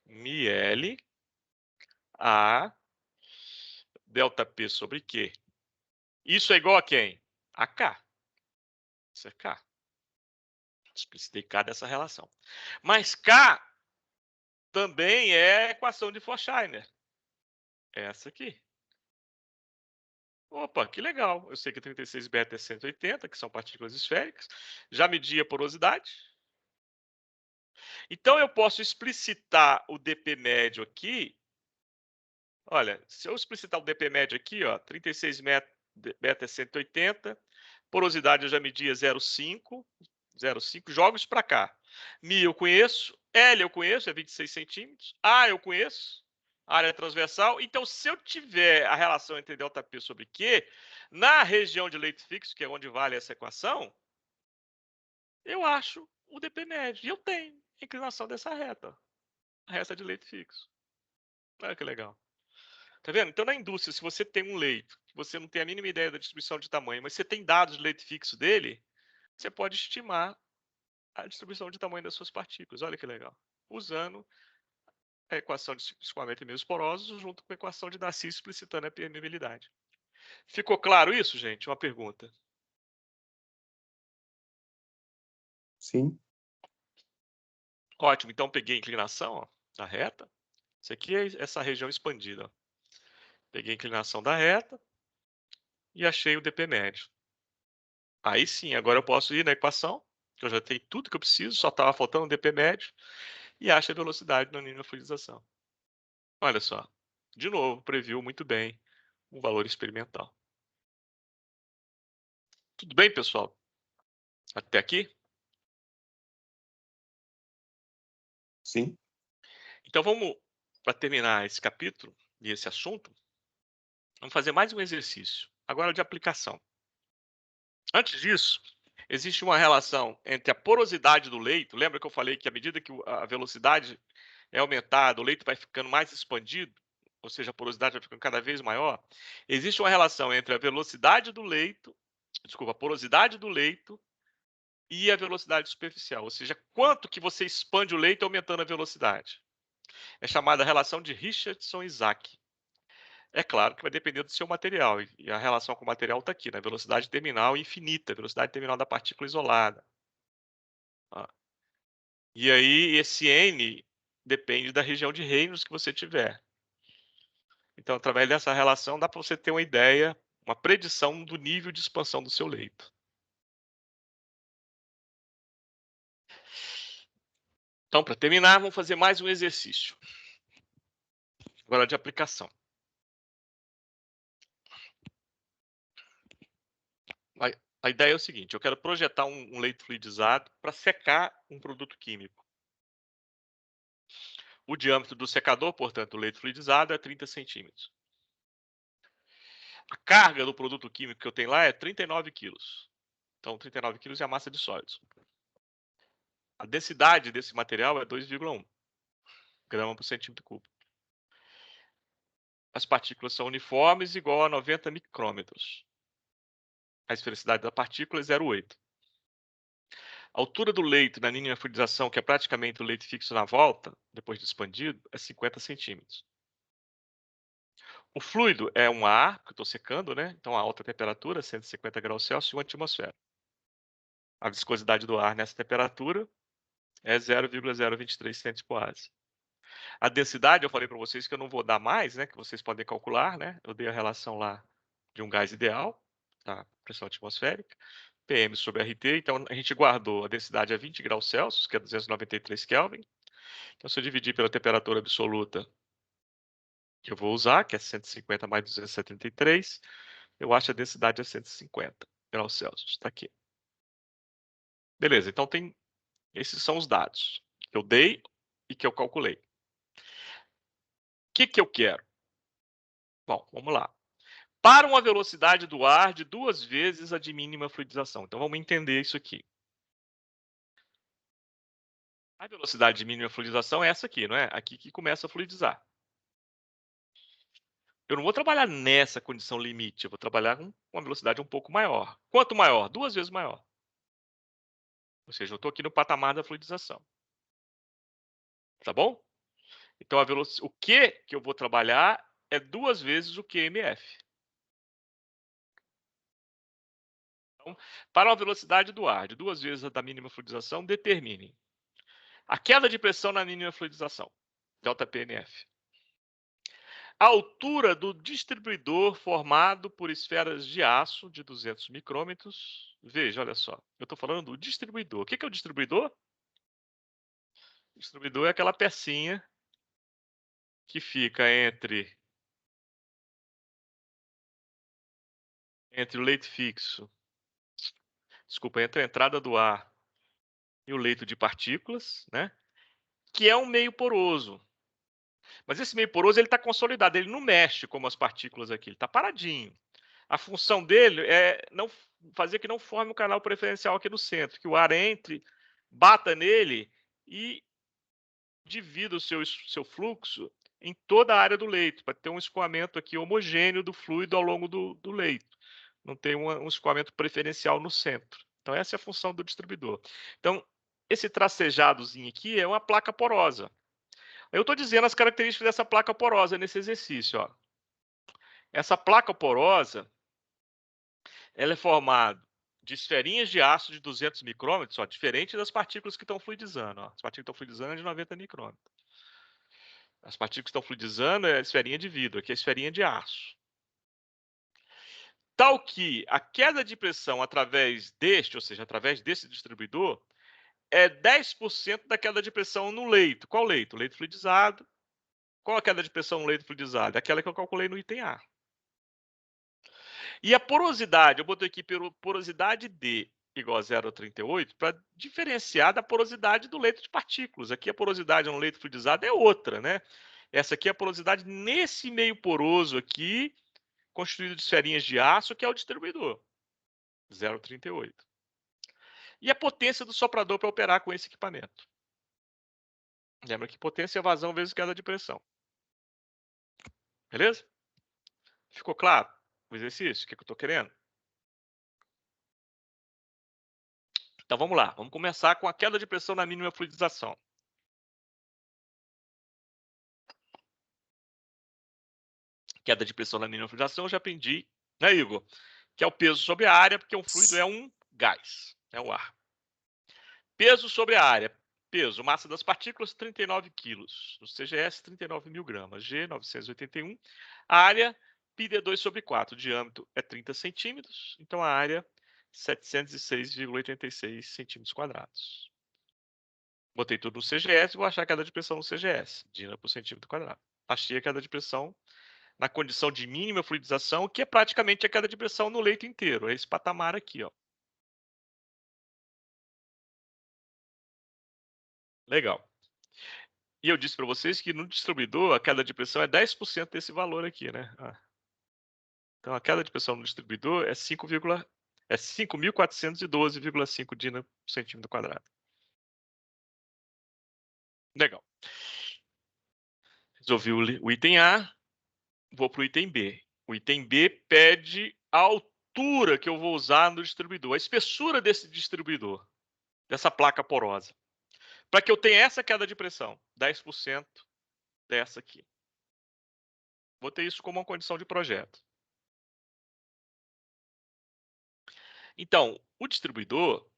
ML a ΔP sobre Q. Isso é igual a quem? A K. Isso é K. Explicitei K dessa relação. Mas K também é equação de Forchheiner. Essa aqui. Opa, que legal. Eu sei que 36 beta é 180, que são partículas esféricas. Já medi a porosidade. Então, eu posso explicitar o dp médio aqui. Olha, se eu explicitar o dp médio aqui, ó, 36 beta é 180, porosidade eu já medi 0,5, 0,5, jogo isso para cá. Mi eu conheço, L eu conheço, é 26 centímetros, A eu conheço, área transversal. Então, se eu tiver a relação entre ΔP sobre Q, na região de leito fixo, que é onde vale essa equação, eu acho o dp médio. E eu tenho a inclinação dessa reta, a reta de leito fixo. Olha que legal. Tá vendo? Então, na indústria, se você tem um leito, que você não tem a mínima ideia da distribuição de tamanho, mas você tem dados de leito fixo dele, você pode estimar a distribuição de tamanho das suas partículas. Olha que legal. Usando a equação de escoamento em meios porosos junto com a equação de Darcy explicitando a permeabilidade. Ficou claro isso, gente? Uma pergunta. Sim. Ótimo. Então, peguei a inclinação ó, da reta. Isso aqui é essa região expandida. Ó. Peguei a inclinação da reta e achei o dp médio. Aí sim, agora eu posso ir na equação, que eu já tenho tudo que eu preciso, só estava faltando o dp médio, e acho a velocidade no nível de fluidização. Olha só, de novo, previu muito bem o valor experimental. Tudo bem, pessoal? Até aqui? Sim. Então vamos, para terminar esse capítulo e esse assunto, vamos fazer mais um exercício, agora de aplicação. Antes disso, existe uma relação entre a porosidade do leito, lembra que eu falei que à medida que a velocidade é aumentada, o leito vai ficando mais expandido, ou seja, a porosidade vai ficando cada vez maior? Existe uma relação entre a velocidade do leito, desculpa, a porosidade do leito e a velocidade superficial, ou seja, quanto que você expande o leito aumentando a velocidade. É chamada relação de Richardson-Isaac. É claro que vai depender do seu material, e a relação com o material está aqui, na velocidade terminal infinita, velocidade terminal da partícula isolada. E aí, esse N depende da região de Reynolds que você tiver. Então, através dessa relação, dá para você ter uma ideia, uma predição do nível de expansão do seu leito. Então, para terminar, vamos fazer mais um exercício. Agora de aplicação. A ideia é o seguinte, eu quero projetar um leito fluidizado para secar um produto químico. O diâmetro do secador, portanto, o leito fluidizado é 30 centímetros. A carga do produto químico que eu tenho lá é 39 quilos. Então, 39 quilos é a massa de sólidos. A densidade desse material é 2,1 grama por centímetro cúbico. As partículas são uniformes, igual a 90 micrômetros. A esfericidade da partícula é 0,8. A altura do leito na mínima fluidização, que é praticamente o leito fixo na volta, depois de expandido, é 50 centímetros. O fluido é um ar, que eu estou secando, né? Então, a alta temperatura, 150 graus Celsius, e uma atmosfera. A viscosidade do ar nessa temperatura é 0,023 centímetros por asa. A densidade, eu falei para vocês que eu não vou dar mais, né? Que vocês podem calcular, né? Eu dei a relação lá de um gás ideal, tá? Pressão atmosférica, PM sobre RT. Então, a gente guardou a densidade a 20 graus Celsius, que é 293 Kelvin. Então, se eu dividir pela temperatura absoluta que eu vou usar, que é 150 mais 273, eu acho a densidade a 150 graus Celsius. Está aqui. Beleza, então esses são os dados que eu dei e que eu calculei. O que eu quero? Bom, vamos lá. Para uma velocidade do ar de 2 vezes a de mínima fluidização. Então, vamos entender isso aqui. A velocidade de mínima fluidização é essa aqui, não é? Aqui que começa a fluidizar. Eu não vou trabalhar nessa condição limite, eu vou trabalhar com uma velocidade um pouco maior. Quanto maior? 2 vezes maior. Ou seja, eu estou aqui no patamar da fluidização. Tá bom? Então, o que eu vou trabalhar é 2 vezes o QMF. Então, para uma velocidade do ar de 2 vezes a da mínima fluidização, determine a queda de pressão na mínima fluidização, ΔPMF. A altura do distribuidor formado por esferas de aço de 200 micrômetros. Veja, olha só, eu estou falando do distribuidor. O que é o distribuidor? O distribuidor é aquela pecinha que fica entre o leito fixo, desculpa, entre a entrada do ar e o leito de partículas, né? Que é um meio poroso. Mas esse meio poroso ele está consolidado, ele não mexe como as partículas aqui, ele está paradinho. A função dele é não fazer que não forme um canal preferencial aqui no centro, que o ar entre, bata nele e divida o seu fluxo em toda a área do leito, para ter um escoamento aqui homogêneo do fluido ao longo do leito. Não tem um escoamento preferencial no centro. Então, essa é a função do distribuidor. Então, esse tracejadozinho aqui é uma placa porosa. Eu estou dizendo as características dessa placa porosa nesse exercício. Ó. Essa placa porosa ela é formada de esferinhas de aço de 200 micrômetros, ó, diferente das partículas que estão fluidizando. Ó. As partículas que estão fluidizando é de 90 micrômetros. As partículas que estão fluidizando é a esferinha de vidro, aqui é a esferinha de aço. Tal que a queda de pressão através deste, ou seja, através desse distribuidor, é 10% da queda de pressão no leito. Qual leito? Leito fluidizado. Qual a queda de pressão no leito fluidizado? Aquela que eu calculei no item A. E a porosidade, eu botei aqui porosidade D igual a 0,38 para diferenciar da porosidade do leito de partículas. Aqui a porosidade no leito fluidizado é outra, né? Essa aqui é a porosidade nesse meio poroso aqui, constituído de esferinhas de aço, que é o distribuidor, 0,38. E a potência do soprador para operar com esse equipamento. Lembra que potência é vazão vezes queda de pressão. Beleza? Ficou claro o exercício? O que eu estou querendo? Então vamos lá, vamos começar com a queda de pressão na mínima fluidização. Queda de pressão na mínima fluidização, eu já aprendi, né, Igor? Que é o peso sobre a área, porque um fluido é um gás, é o ar. Peso sobre a área. Peso, massa das partículas, 39 quilos. No CGS, 39 mil gramas. G, 981. A área, πd2 sobre 4. O diâmetro é 30 centímetros. Então, a área, 706,86 centímetros quadrados. Botei tudo no CGS e vou achar a queda de pressão no CGS. Dina por centímetro quadrado. Achei a queda de pressão na condição de mínima fluidização, que é praticamente a queda de pressão no leito inteiro. É esse patamar aqui, ó. Legal. E eu disse para vocês que no distribuidor a queda de pressão é 10% desse valor aqui, né? Então a queda de pressão no distribuidor é 5.412,5 dina por centímetro quadrado. Legal. Resolvi o item A, vou para o item B. O item B pede a altura que eu vou usar no distribuidor, a espessura desse distribuidor. dessa placa porosa. Para que eu tenha essa queda de pressão, 10% dessa aqui. Vou ter isso como uma condição de projeto. Então, o distribuidor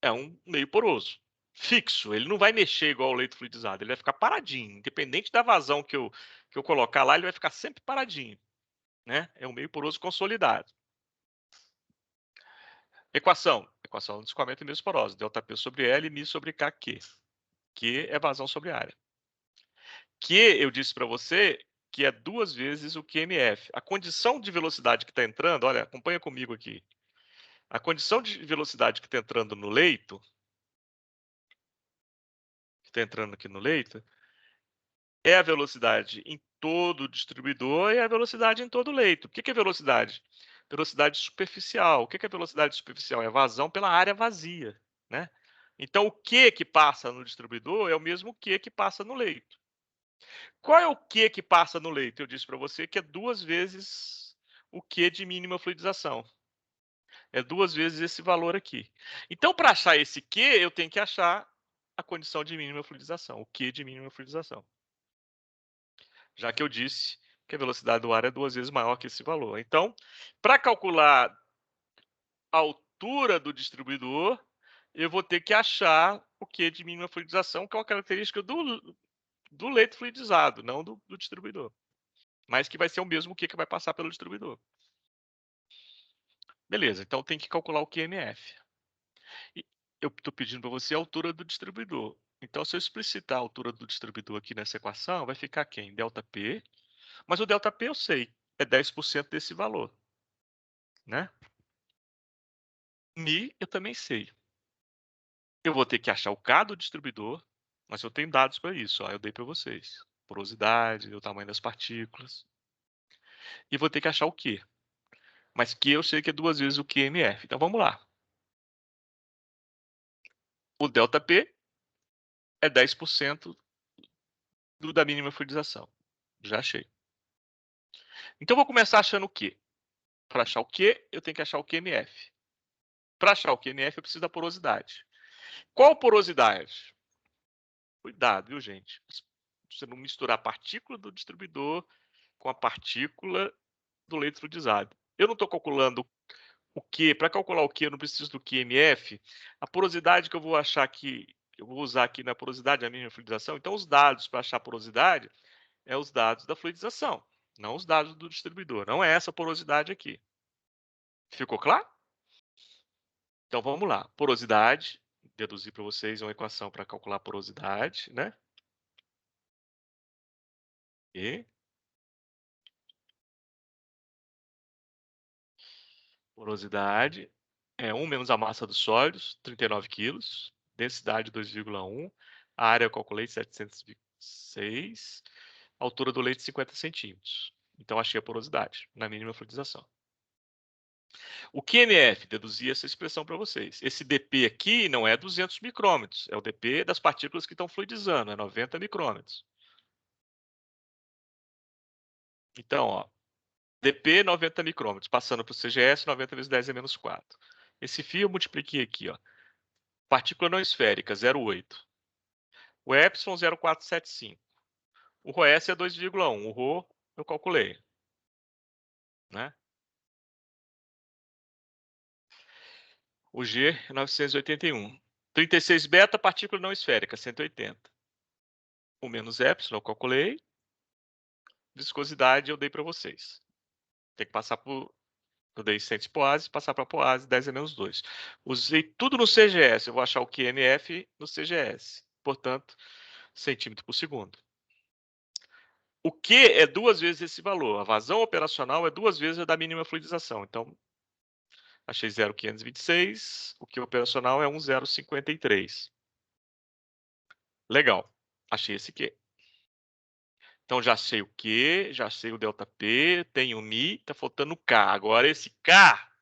é um meio poroso, fixo. Ele não vai mexer igual o leito fluidizado, ele vai ficar paradinho. Independente da vazão que eu colocar lá, ele vai ficar sempre paradinho. Né? É um meio poroso consolidado. Equação do escoamento e mesoporose. ΔP sobre L, μ sobre K, Q. Q é vazão sobre área. Q, eu disse para você que é 2 vezes o QMF. A condição de velocidade que está entrando, olha, acompanha comigo aqui. A condição de velocidade que está entrando no leito, é a velocidade em todo o distribuidor e a velocidade em todo o leito. O que é velocidade? Velocidade superficial. O que é velocidade superficial? É a vazão pela área vazia, né? Então, o Q que passa no distribuidor é o mesmo Q que passa no leito. Qual é o Q que passa no leito? Eu disse para você que é 2 vezes o Q de mínima fluidização. É 2 vezes esse valor aqui. Então, para achar esse Q, eu tenho que achar a condição de mínima fluidização, o Q de mínima fluidização. Já que eu disse que a velocidade do ar é 2 vezes maior que esse valor. Então, para calcular a altura do distribuidor, eu vou ter que achar o Q de mínima fluidização, que é uma característica do leito fluidizado, não do distribuidor. Mas que vai ser o mesmo Q que vai passar pelo distribuidor. Beleza, então tem que calcular o QMF. E eu estou pedindo para você a altura do distribuidor. Então, se eu explicitar a altura do distribuidor aqui nessa equação, vai ficar quem? ΔP. Mas o ΔP eu sei, é 10% desse valor. Né? Mi eu também sei. Eu vou ter que achar o K do distribuidor, mas eu tenho dados para isso. Ó, eu dei para vocês. Porosidade, o tamanho das partículas. E vou ter que achar o Q. Mas Q eu sei que é 2 vezes o QMF. Então vamos lá. O ΔP é 10% da mínima fluidização. Já achei. Então eu vou começar achando o Q. Para achar o Q, eu tenho que achar o QMF. Para achar o QMF, eu preciso da porosidade. Qual porosidade? Cuidado, viu, gente? Você não misturar a partícula do distribuidor com a partícula do leito fluidizado. Eu não estou calculando o Q. Para calcular o Q, eu não preciso do QMF. A porosidade que eu vou achar aqui, eu vou usar aqui na porosidade da mínima fluidização. Então, os dados para achar a porosidade é os dados da fluidização, não os dados do distribuidor. Não é essa porosidade aqui. Ficou claro? Então, vamos lá. Porosidade. Deduzir para vocês uma equação para calcular a porosidade, né? E porosidade é 1 menos a massa dos sólidos, 39 quilos. Densidade 2,1. A área eu calculei 706. Altura do leite 50 centímetros. Então, achei a porosidade na mínima fluidização. O QMF, deduzi essa expressão para vocês. Esse dP aqui não é 200 micrômetros, é o dP das partículas que estão fluidizando, é 90 micrômetros. Então, ó, dP 90 micrômetros, passando para o CGS, 90 vezes 10 é menos 4. Esse fio eu multipliquei aqui, ó. Partícula não esférica, 0,8. O epsilon, 0,475. O ρS é 2,1. O ρ eu calculei. Né? O G é 981. 36 beta, partícula não esférica, 180. O menos epsilon eu calculei. Viscosidade eu dei para vocês. Tem que passar por... Eu dei 100 de poase, passar para poase, 10 é menos 2. Usei tudo no CGS, eu vou achar o QMF no CGS. Portanto, centímetro por segundo. O Q é 2 vezes esse valor. A vazão operacional é 2 vezes a da mínima fluidização. Então, achei 0,526. O Q operacional é 1,053. Legal. Achei esse Q. Então, já sei o Q, já sei o ΔP, tenho o Mi, está faltando o K. Agora, esse K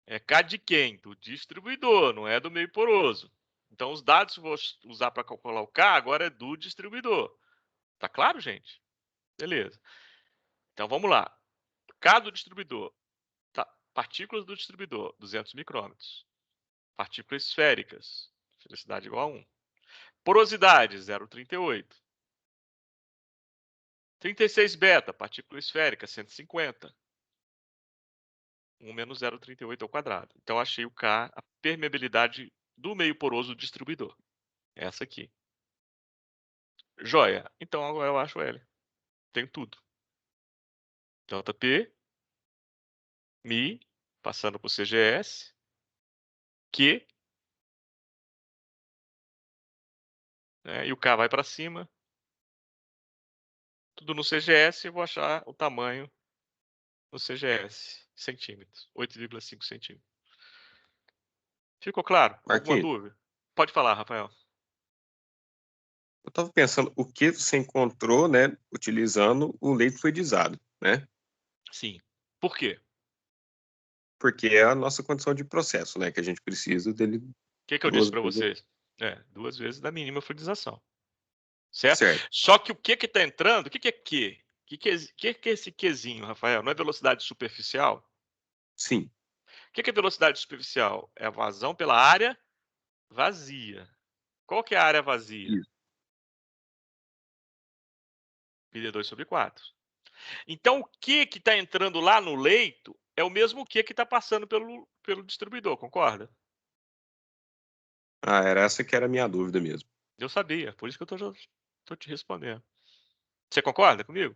é K de quem? Do distribuidor, não é do meio poroso. Então, os dados que eu vou usar para calcular o K agora é do distribuidor. Tá claro, gente? Beleza. Então, vamos lá. K do distribuidor. Tá. Partículas do distribuidor, 200 micrômetros. Partículas esféricas, Velocidade igual a 1. Porosidade, 0,38. 36 beta, partícula esférica, 150. 1 menos 0,38 ao quadrado. Então, achei o K, a permeabilidade do meio poroso do distribuidor. Essa aqui. Joia. Então, agora eu acho L. Tenho tudo. JP, Mi, passando por CGS, Q, né, e o K vai para cima. Tudo no CGS, eu vou achar o tamanho no CGS. Centímetros. 8,5 centímetros. Ficou claro? Alguma Marquinhos, dúvida? Pode falar, Rafael. eu estava pensando o que você encontrou, né, utilizando o leito fluidizado, né? Sim. Por quê? Porque é a nossa condição de processo, né, que a gente precisa dele O que eu disse 2 para vezes. vocês? 2 vezes da mínima fluidização. Certo? Certo. Só que o que está entrando, o que é Q? O que é esse Qzinho, Rafael? Não é velocidade superficial? Sim. O que é velocidade superficial? É a vazão pela área vazia. Qual que é a área vazia? Isso. πd2/4. Então, o que está entrando lá no leito é o mesmo que está passando pelo distribuidor, concorda? Ah, era essa que era a minha dúvida mesmo. Eu sabia, por isso que eu estou te respondendo. Você concorda comigo?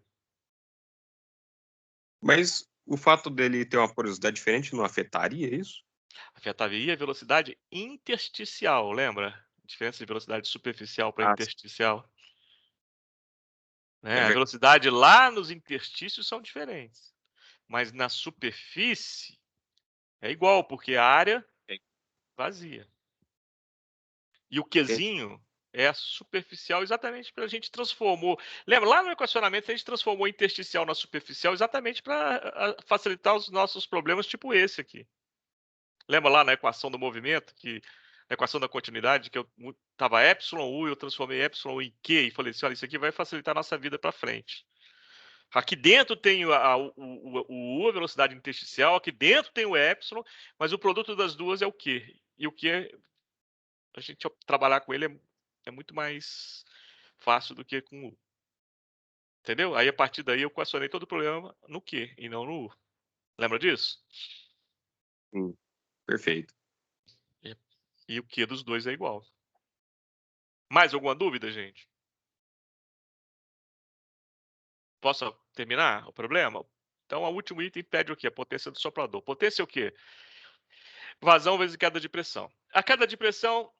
Mas o fato dele ter uma porosidade diferente não afetaria isso? Afetaria a velocidade intersticial, lembra? Diferença de velocidade superficial para Ah, sim, intersticial. é Né? A verdade. velocidade lá nos interstícios são diferentes. Mas na superfície é igual, porque a área vazia. E o Qzinho é superficial exatamente para a gente transformou. Lembra, lá no equacionamento a gente transformou intersticial na superficial exatamente para facilitar os nossos problemas tipo esse aqui. Lembra lá na equação do movimento, na equação da continuidade, que eu estava εu, eu transformei εu em Q e falei assim, olha, isso aqui vai facilitar a nossa vida para frente. Aqui dentro tem o U, a velocidade intersticial, aqui dentro tem o epsilon, mas o produto das duas é o Q. E o Q, a gente trabalhar com ele é muito mais fácil do que com o U. Entendeu? Aí, a partir daí, eu equacionei todo o problema no Q e não no U. Lembra disso? Sim, perfeito. E o Q dos dois é igual. Mais alguma dúvida, gente? Posso terminar o problema? Então, o último item pede o quê? A potência do soprador. Potência é o quê? Vazão vezes queda de pressão. A queda de pressão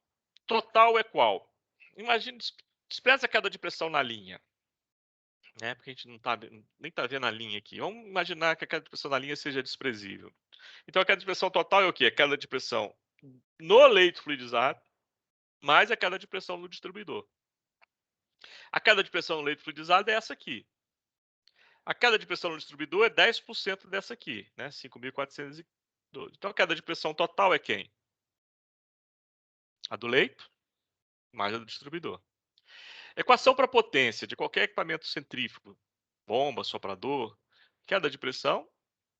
total é qual? Imagine, despreza a queda de pressão na linha. Né? Porque a gente não nem está vendo a linha aqui. Vamos imaginar que a queda de pressão na linha seja desprezível. Então, a queda de pressão total é o quê? A queda de pressão no leito fluidizado, mais a queda de pressão no distribuidor. A queda de pressão no leito fluidizado é essa aqui. A queda de pressão no distribuidor é 10% dessa aqui, né? 5.412. Então, a queda de pressão total é quem? A do leito mais a do distribuidor. Equação para potência de qualquer equipamento centrífugo, bomba, soprador, queda de pressão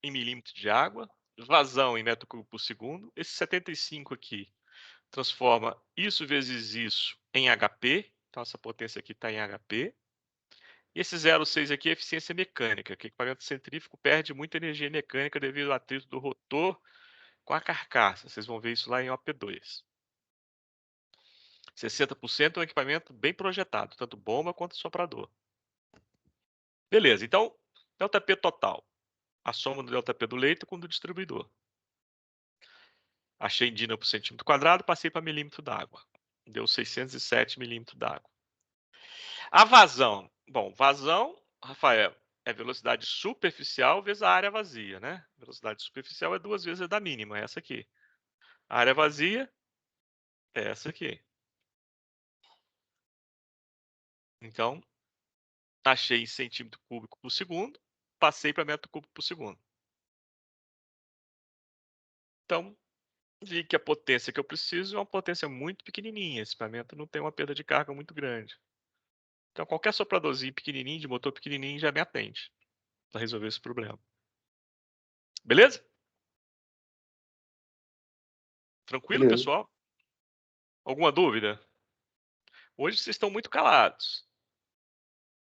em milímetros de água, vazão em metro cúbico por segundo. Esse 75 aqui transforma isso vezes isso em HP. Então, essa potência aqui está em HP. E esse 0,6 aqui é eficiência mecânica, que o equipamento centrífugo perde muita energia mecânica devido ao atrito do rotor com a carcaça. Vocês vão ver isso lá em OP2. 60% é um equipamento bem projetado, tanto bomba quanto soprador. Beleza, então, ΔP total. A soma do ΔP do leito com o do distribuidor. Achei em Dina por centímetro quadrado, passei para milímetro d'água. Deu 607 milímetros d'água. A vazão. Bom, vazão, Rafael, é velocidade superficial vezes a área vazia, né? Velocidade superficial é 2 vezes a da mínima, é essa aqui. A área vazia é essa aqui. Então, achei em centímetro cúbico por segundo, passei para metro cúbico por segundo. Então, vi que a potência que eu preciso é uma potência muito pequenininha. Esse equipamento não tem uma perda de carga muito grande. Então, qualquer sopradorzinho pequenininho, de motor pequenininho, já me atende para resolver esse problema. Beleza? Tranquilo, Beleza. pessoal? Alguma dúvida? Hoje vocês estão muito calados.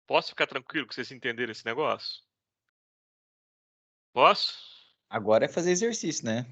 Posso ficar tranquilo que vocês entenderam esse negócio? Posso? Agora é fazer exercício, né?